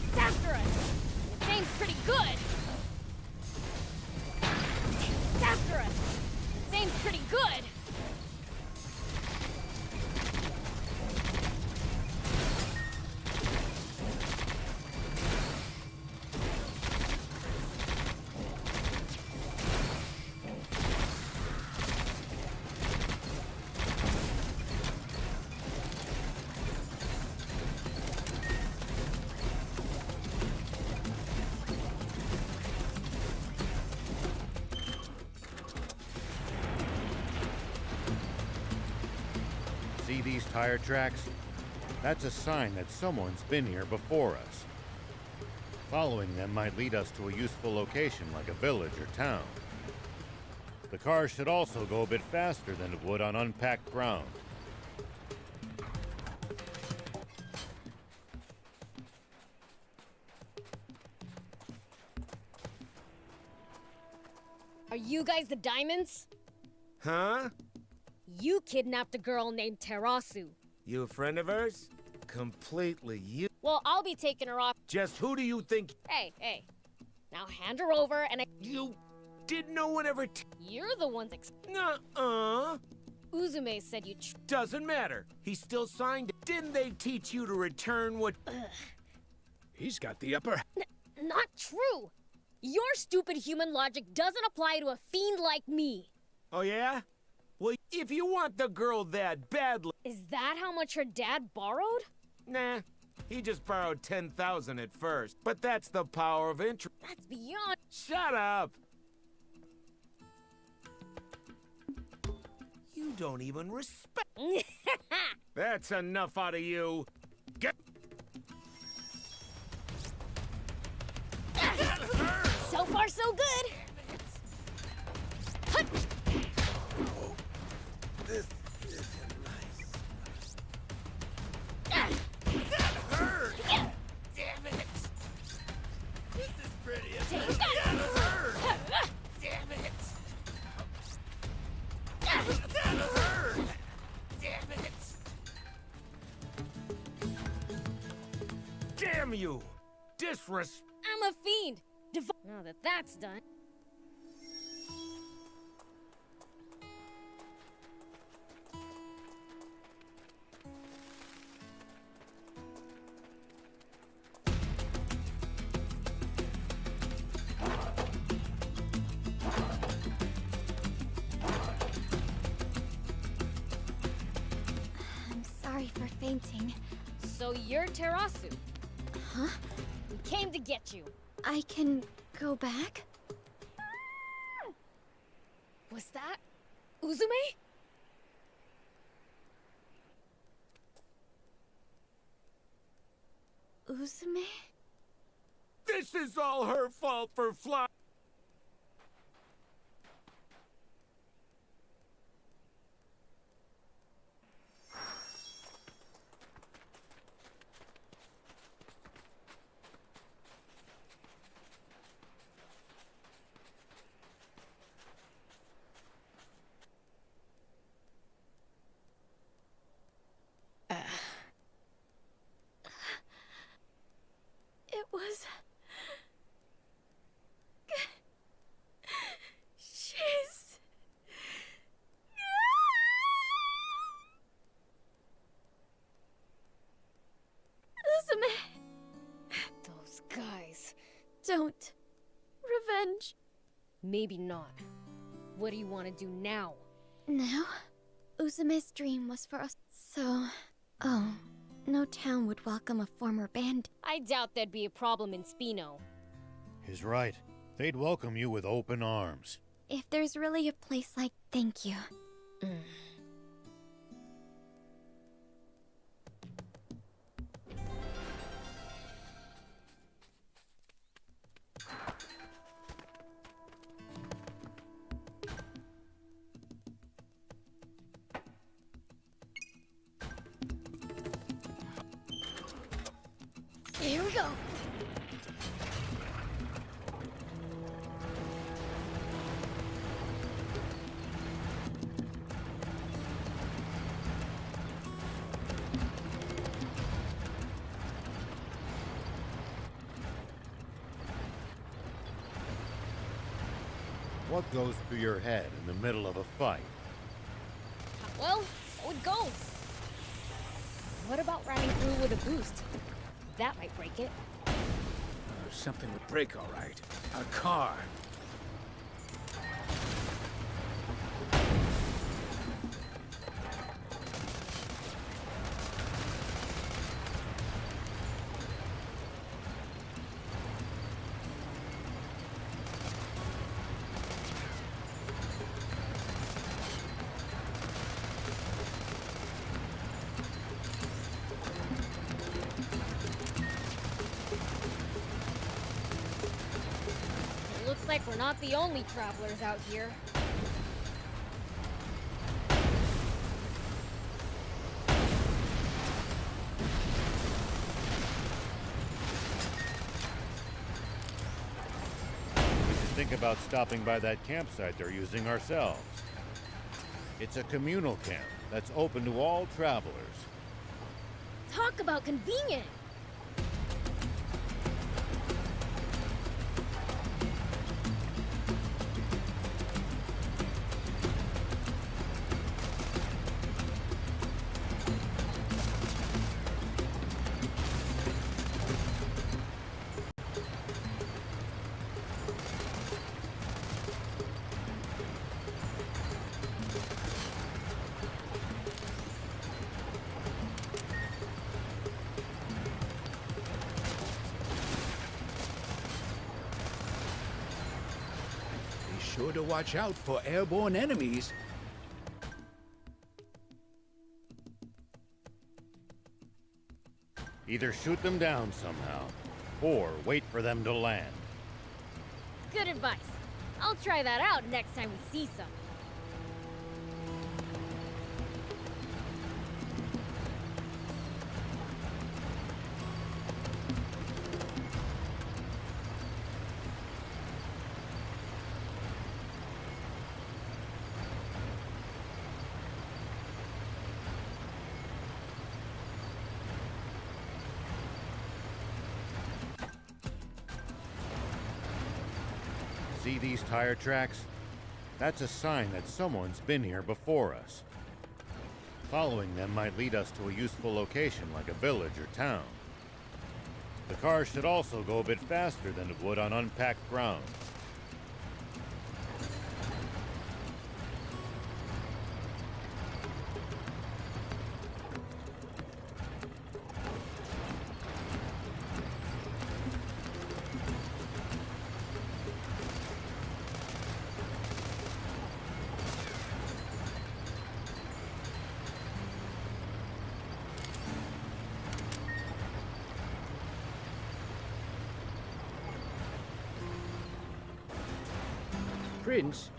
Speaker 16: It's after us! It seems pretty good! It's after us! It seems pretty good!
Speaker 2: See these tire tracks? That's a sign that someone's been here before us. Following them might lead us to a useful location like a village or town. The car should also go a bit faster than it would on unpacked ground.
Speaker 16: Are you guys the Diamonds?
Speaker 20: Huh?
Speaker 16: You kidnapped a girl named Terasu.
Speaker 20: You a friend of hers? Completely. You.
Speaker 16: Well, I'll be taking her off.
Speaker 20: Just who do you think?
Speaker 16: Hey. Now hand her over and
Speaker 20: You. Did no one ever?
Speaker 16: You're the ones
Speaker 20: Nuh-uh.
Speaker 16: Uzume said you
Speaker 20: Doesn't matter. He still signed it. Didn't they teach you to return what?
Speaker 1: He's got the upper.
Speaker 16: Not true! Your stupid human logic doesn't apply to a fiend like me.
Speaker 20: Oh yeah? Well, if you want the girl that badly.
Speaker 16: Is that how much her dad borrowed?
Speaker 20: Nah. He just borrowed 10,000 at first. But that's the power of interest.
Speaker 16: That's beyond.
Speaker 20: Shut up! You don't even respect. That's enough out of you. Get.
Speaker 16: So far, so good. Hut.
Speaker 1: This isn't nice.
Speaker 10: That hurt! Damn it! This is pretty. That hurt! Damn it! That hurt! Damn it!
Speaker 20: Damn you! Disrespect.
Speaker 16: I'm a fiend. Now that that's done.
Speaker 12: I'm sorry for fainting.
Speaker 16: So you're Terasu.
Speaker 12: Huh?
Speaker 16: We came to get you.
Speaker 12: I can go back?
Speaker 16: Was that Uzume?
Speaker 12: Uzume?
Speaker 20: This is all her fault for flying.
Speaker 12: It was... She's... Uzume!
Speaker 16: Those guys.
Speaker 12: Don't. Revenge.
Speaker 16: Maybe not. What do you want to do now?
Speaker 12: Now? Uzume's dream was for us, so... Oh, no town would welcome a former band.
Speaker 16: I doubt there'd be a problem in Spino.
Speaker 2: He's right. They'd welcome you with open arms.
Speaker 12: If there's really a place like thank you.
Speaker 16: Here we go.
Speaker 2: What goes through your head in the middle of a fight?
Speaker 16: Well, so it goes. What about ramming through with a boost? That might break it.
Speaker 1: Something would break, all right. A car.
Speaker 16: Looks like we're not the only travelers out here.
Speaker 2: We should think about stopping by that campsite they're using ourselves. It's a communal camp that's open to all travelers.
Speaker 16: Talk about convenient!
Speaker 1: Be sure to watch out for airborne enemies.
Speaker 2: Either shoot them down somehow, or wait for them to land.
Speaker 16: Good advice. I'll try that out next time we see some.
Speaker 2: See these tire tracks? That's a sign that someone's been here before us. Following them might lead us to a useful location like a village or town. The car should also go a bit faster than it would on unpacked ground.
Speaker 1: Prince,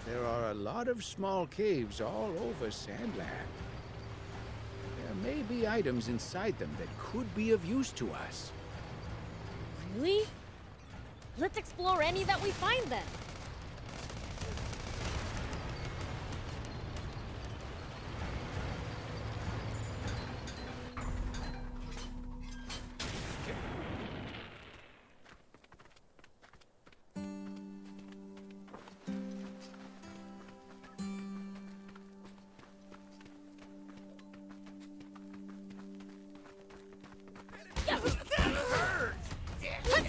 Speaker 1: there are a lot of small caves all over Sand Land. There may be items inside them that could be of use to us.
Speaker 16: Really? Let's explore any that we find then.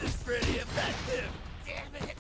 Speaker 10: This is pretty effective! Damn it!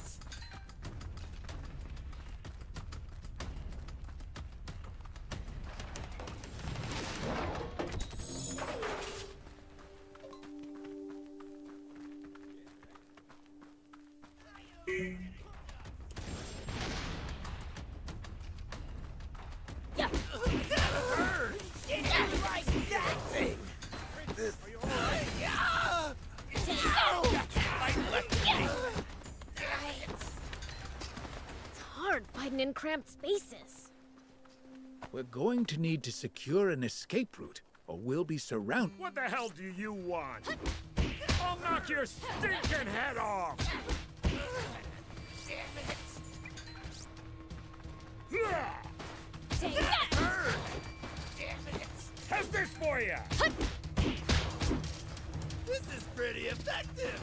Speaker 16: in cramped spaces.
Speaker 1: We're going to need to secure an escape route, or we'll be surrounded.
Speaker 20: What the hell do you want? I'll knock your stinking head off!
Speaker 16: Take that!
Speaker 20: How's this for you?
Speaker 10: This is pretty effective.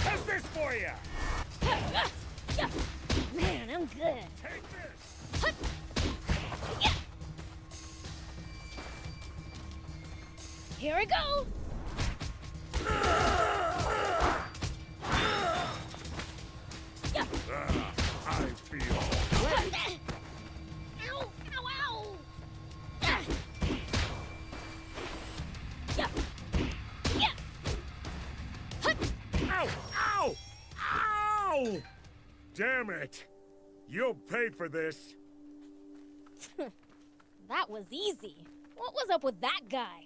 Speaker 20: How's this for you?
Speaker 16: Man, I'm good.
Speaker 20: Take this.
Speaker 16: Here we go.
Speaker 20: I feel
Speaker 16: Ow! Ow!
Speaker 20: Ow! Ow! Ow! Damn it! You'll pay for this.
Speaker 16: That was easy. What was up with that guy?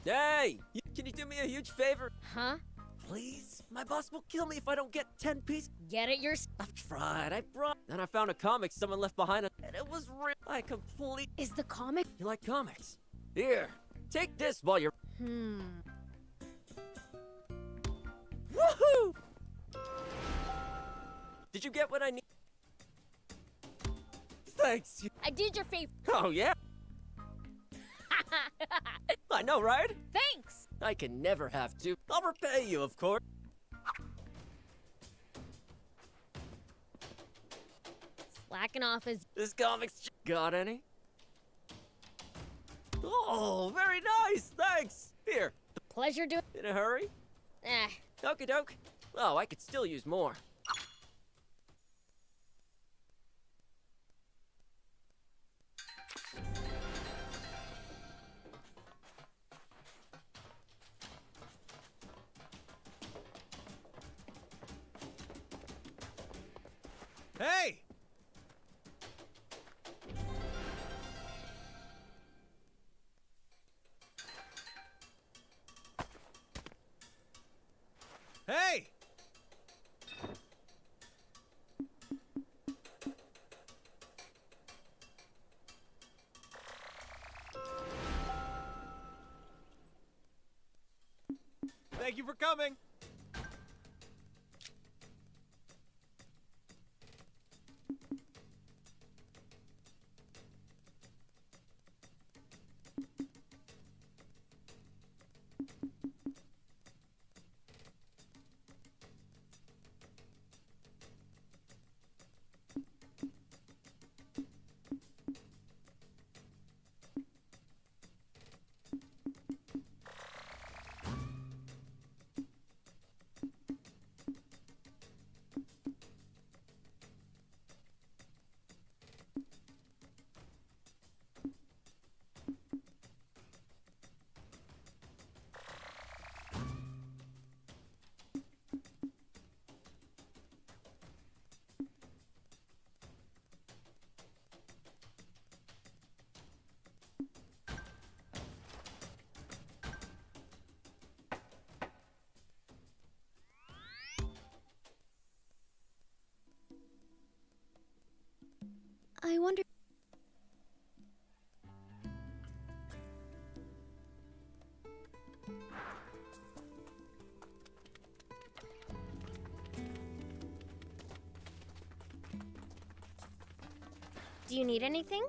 Speaker 4: Hey! Can you do me a huge favor?
Speaker 16: Huh?
Speaker 4: Please? My boss will kill me if I don't get 10 pieces.
Speaker 16: Get it yourself.
Speaker 4: I've tried, I brought. Then I found a comic someone left behind, and it was real. I complete.
Speaker 16: Is the comic?
Speaker 4: You like comics? Here, take this while you're. Woohoo! Did you get what I need? Thanks.
Speaker 16: I did your favor.
Speaker 4: Oh, yeah? I know, right?
Speaker 16: Thanks.
Speaker 4: I can never have to. I'll repay you, of course.
Speaker 16: Slacking off is.
Speaker 4: This comic's. Got any? Oh, very nice. Thanks. Here.
Speaker 16: Pleasure doing.
Speaker 4: In a hurry? Okie doke. Oh, I could still use more.
Speaker 17: Hey! Hey! Thank you for coming.
Speaker 12: I wonder.
Speaker 3: Do you need anything?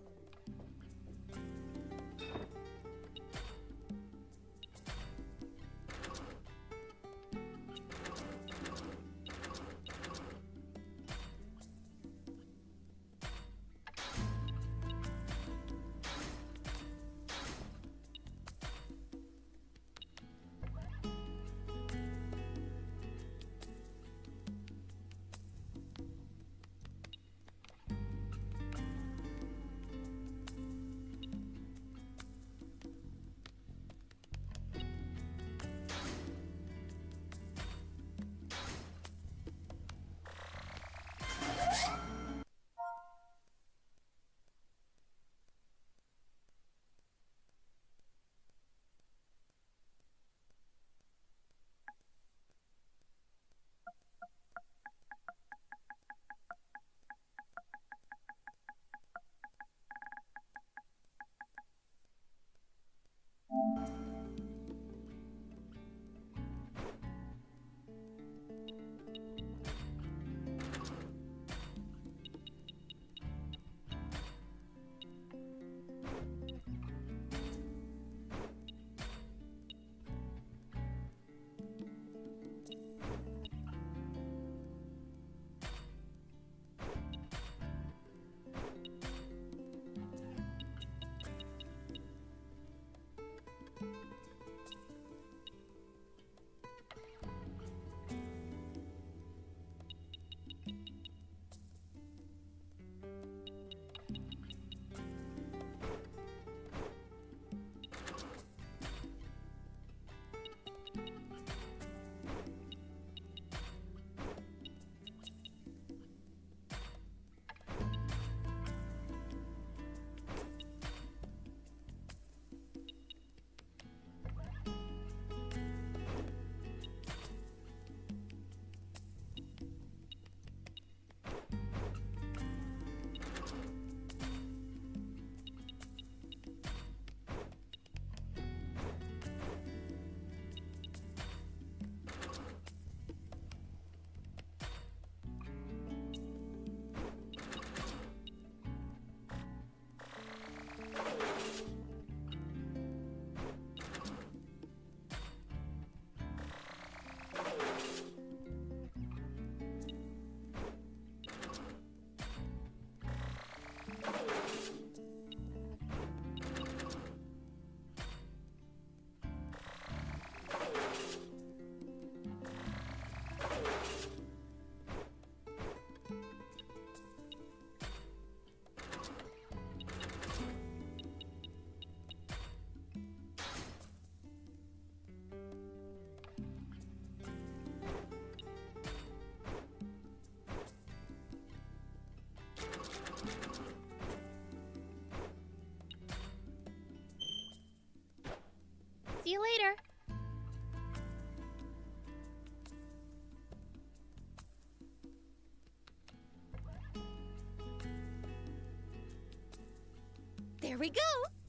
Speaker 14: There we go.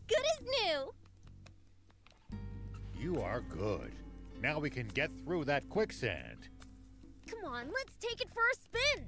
Speaker 14: Good as new.
Speaker 2: You are good. Now we can get through that quicksand.
Speaker 16: Come on, let's take it for a spin.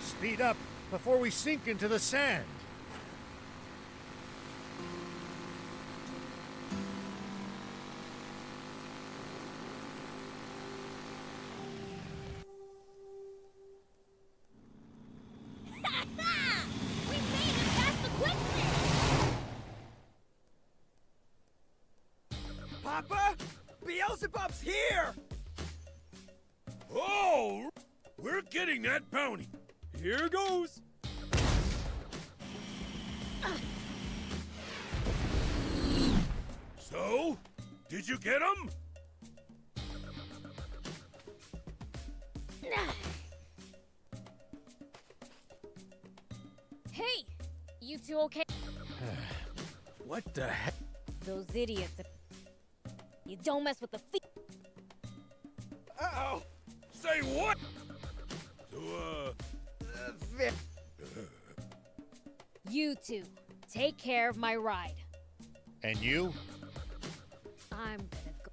Speaker 2: Speed up before we sink into the sand.
Speaker 16: We made it past the quicksand!
Speaker 20: Papa? Beelzebub's here! Oh! We're getting that bounty. Here goes. So, did you get him?
Speaker 16: Hey, you two okay?
Speaker 20: What the heck?
Speaker 16: Those idiots. You don't mess with the feet.
Speaker 20: Uh-oh! Say what? So,
Speaker 16: You two, take care of my ride.
Speaker 2: And you?
Speaker 16: I'm gonna
Speaker 20: go.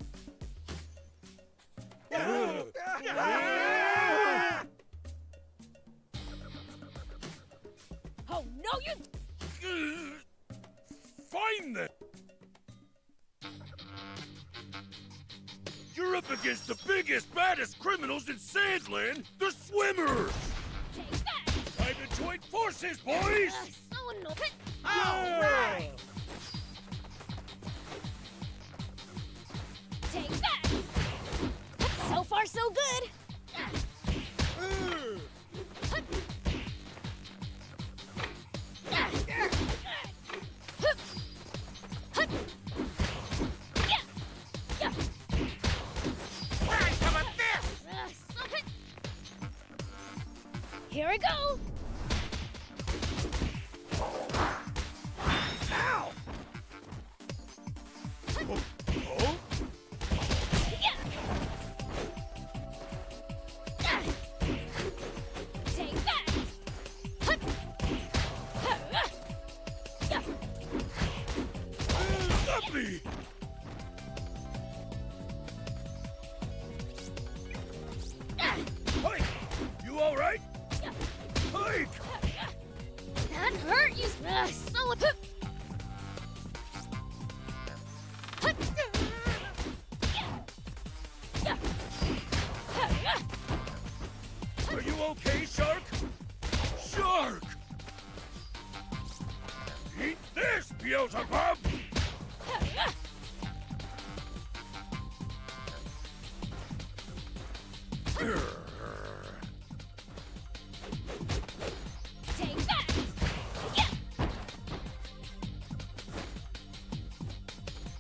Speaker 16: Oh, no, you...
Speaker 20: Find them! You're up against the biggest, baddest criminals in Sand Land, the swimmers!
Speaker 16: Take that!
Speaker 20: Time to join forces, boys!
Speaker 16: So annoying.
Speaker 20: All right!
Speaker 16: Take that! So far, so good. Here we go!
Speaker 20: Ow! Oh?
Speaker 16: Take that!
Speaker 20: Stop me! Hey! You all right? Hey!
Speaker 16: That hurt you so...
Speaker 20: Are you okay, Shark? Shark! Eat this, Beelzebub!
Speaker 16: Take that!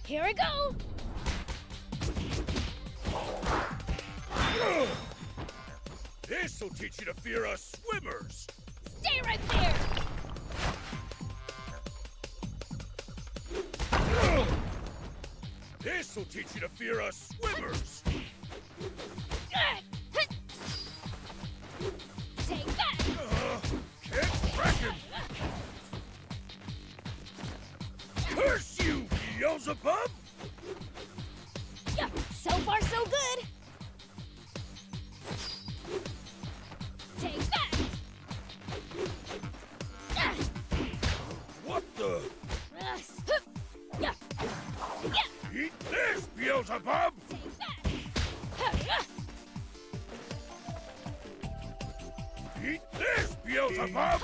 Speaker 16: Here we go!
Speaker 20: This'll teach you to fear us swimmers!
Speaker 16: Stay right there!
Speaker 20: This'll teach you to fear us swimmers!
Speaker 16: Take that!
Speaker 20: Can't track him! Curse you, Beelzebub!
Speaker 16: So far, so good! Take that!
Speaker 20: What the? yourself up!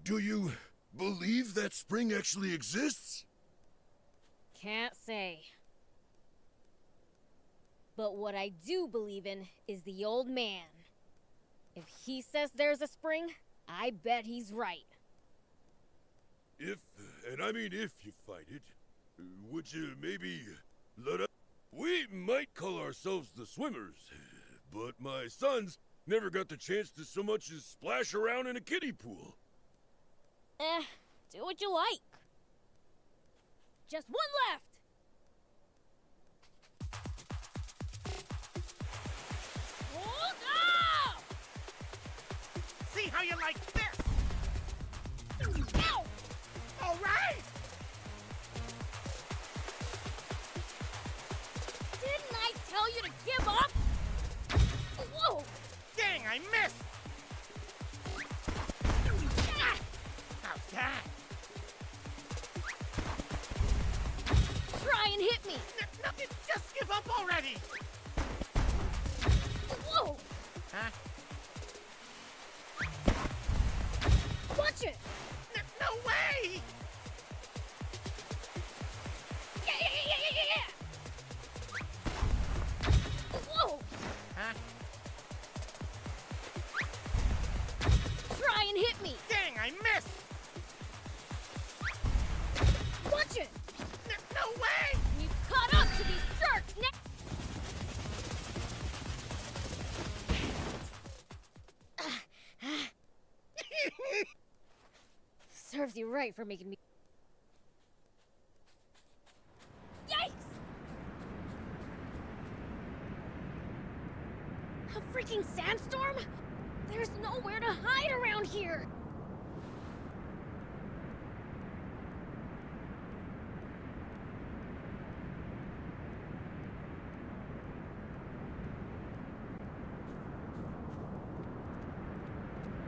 Speaker 13: Do you believe that spring actually exists?
Speaker 16: Can't say. But what I do believe in is the old man. If he says there's a spring, I bet he's right.
Speaker 13: If you find it, would you maybe let us? We might call ourselves the swimmers, but my sons never got the chance to so much as splash around in a kiddie pool.
Speaker 16: Do what you like. Just one left! Hold up!
Speaker 9: See how you like this? Ow! All right!
Speaker 16: Didn't I tell you to give up? Whoa!
Speaker 9: Dang, I missed! How's that?
Speaker 16: Try and hit me!
Speaker 9: Nothing, just give up already!
Speaker 16: Whoa!
Speaker 9: Huh?
Speaker 16: Watch it!
Speaker 9: No way!
Speaker 16: Yeah! Whoa!
Speaker 9: Huh?
Speaker 16: Try and hit me!
Speaker 9: Dang, I missed!
Speaker 16: Watch it!
Speaker 9: No way!
Speaker 16: You caught up to these jerks! Serves you right for making me... Yikes! A freaking sandstorm? There's nowhere to hide around here!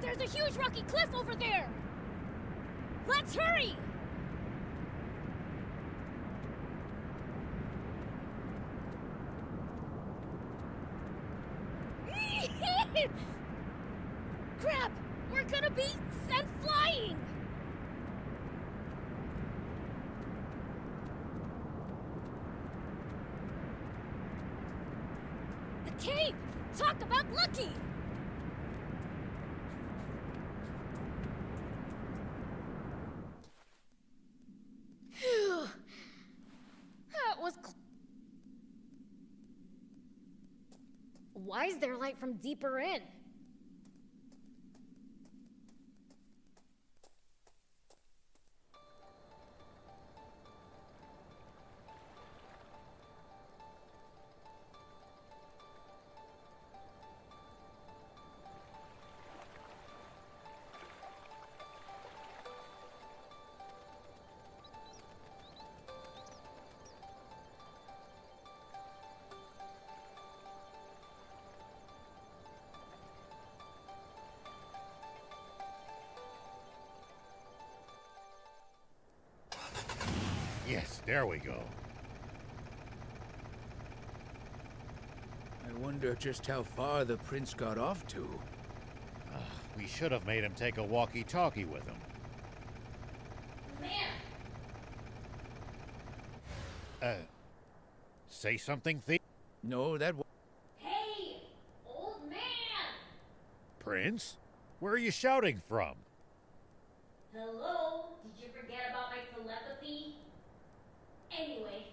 Speaker 16: There's a huge rocky cliff over there! Let's hurry! Crap! We're gonna be sent flying! The cave! Talk about lucky! Phew. That was Why is there light from deeper in?
Speaker 2: Yes, there we go.
Speaker 1: I wonder just how far the prince got off to.
Speaker 2: We should have made him take a walkie-talkie with him.
Speaker 16: Man!
Speaker 2: Say something, thief?
Speaker 1: No, that
Speaker 16: Hey! Old man!
Speaker 2: Prince? Where are you shouting from?
Speaker 16: Hello? Did you forget about my telepathy? Anyway,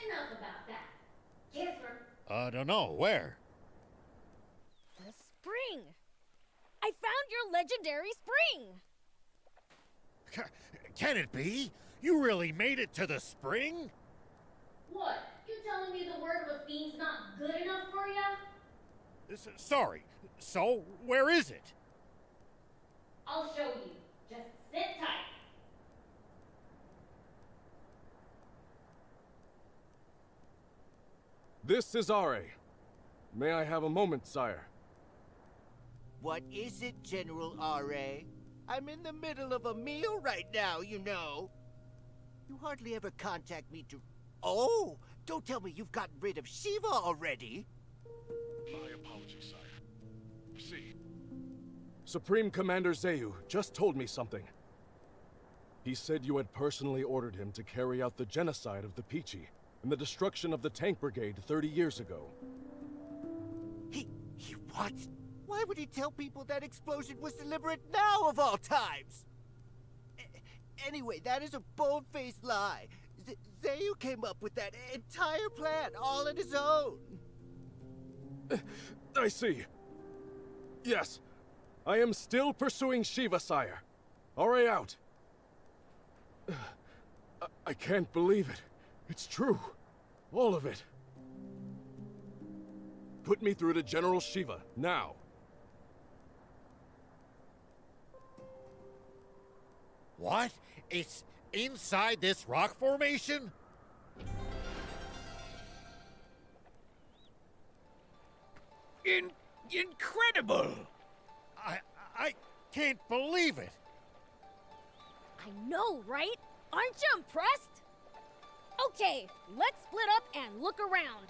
Speaker 16: enough about that. Gizmer.
Speaker 2: Don't know. Where?
Speaker 16: The spring! I found your legendary spring!
Speaker 2: Can it be? You really made it to the spring?
Speaker 16: What? You telling me the word of a fiend's not good enough for ya?
Speaker 2: Sorry. So, where is it?
Speaker 16: I'll show you. Just sit tight.
Speaker 6: This is Are. May I have a moment, sire?
Speaker 10: What is it, General R.A.? I'm in the middle of a meal right now, you know. You hardly ever contact me to... Oh, don't tell me you've gotten rid of Shiva already.
Speaker 6: My apologies, sire. See. Supreme Commander Zayu just told me something. He said you had personally ordered him to carry out the genocide of the Peachy and the destruction of the Tank Brigade 30 years ago.
Speaker 10: He what? Why would he tell people that explosion was deliberate now of all times? Anyway, that is a bold-faced lie. Zayu came up with that entire plan all on his own.
Speaker 6: I see. Yes, I am still pursuing Shiva, sire. Already out. I can't believe it. It's true. All of it. Put me through to General Shiva, now.
Speaker 2: What? It's inside this rock formation?
Speaker 18: Incredible!
Speaker 2: I can't believe it!
Speaker 16: I know, right? Aren't you impressed? Okay, let's split up and look around.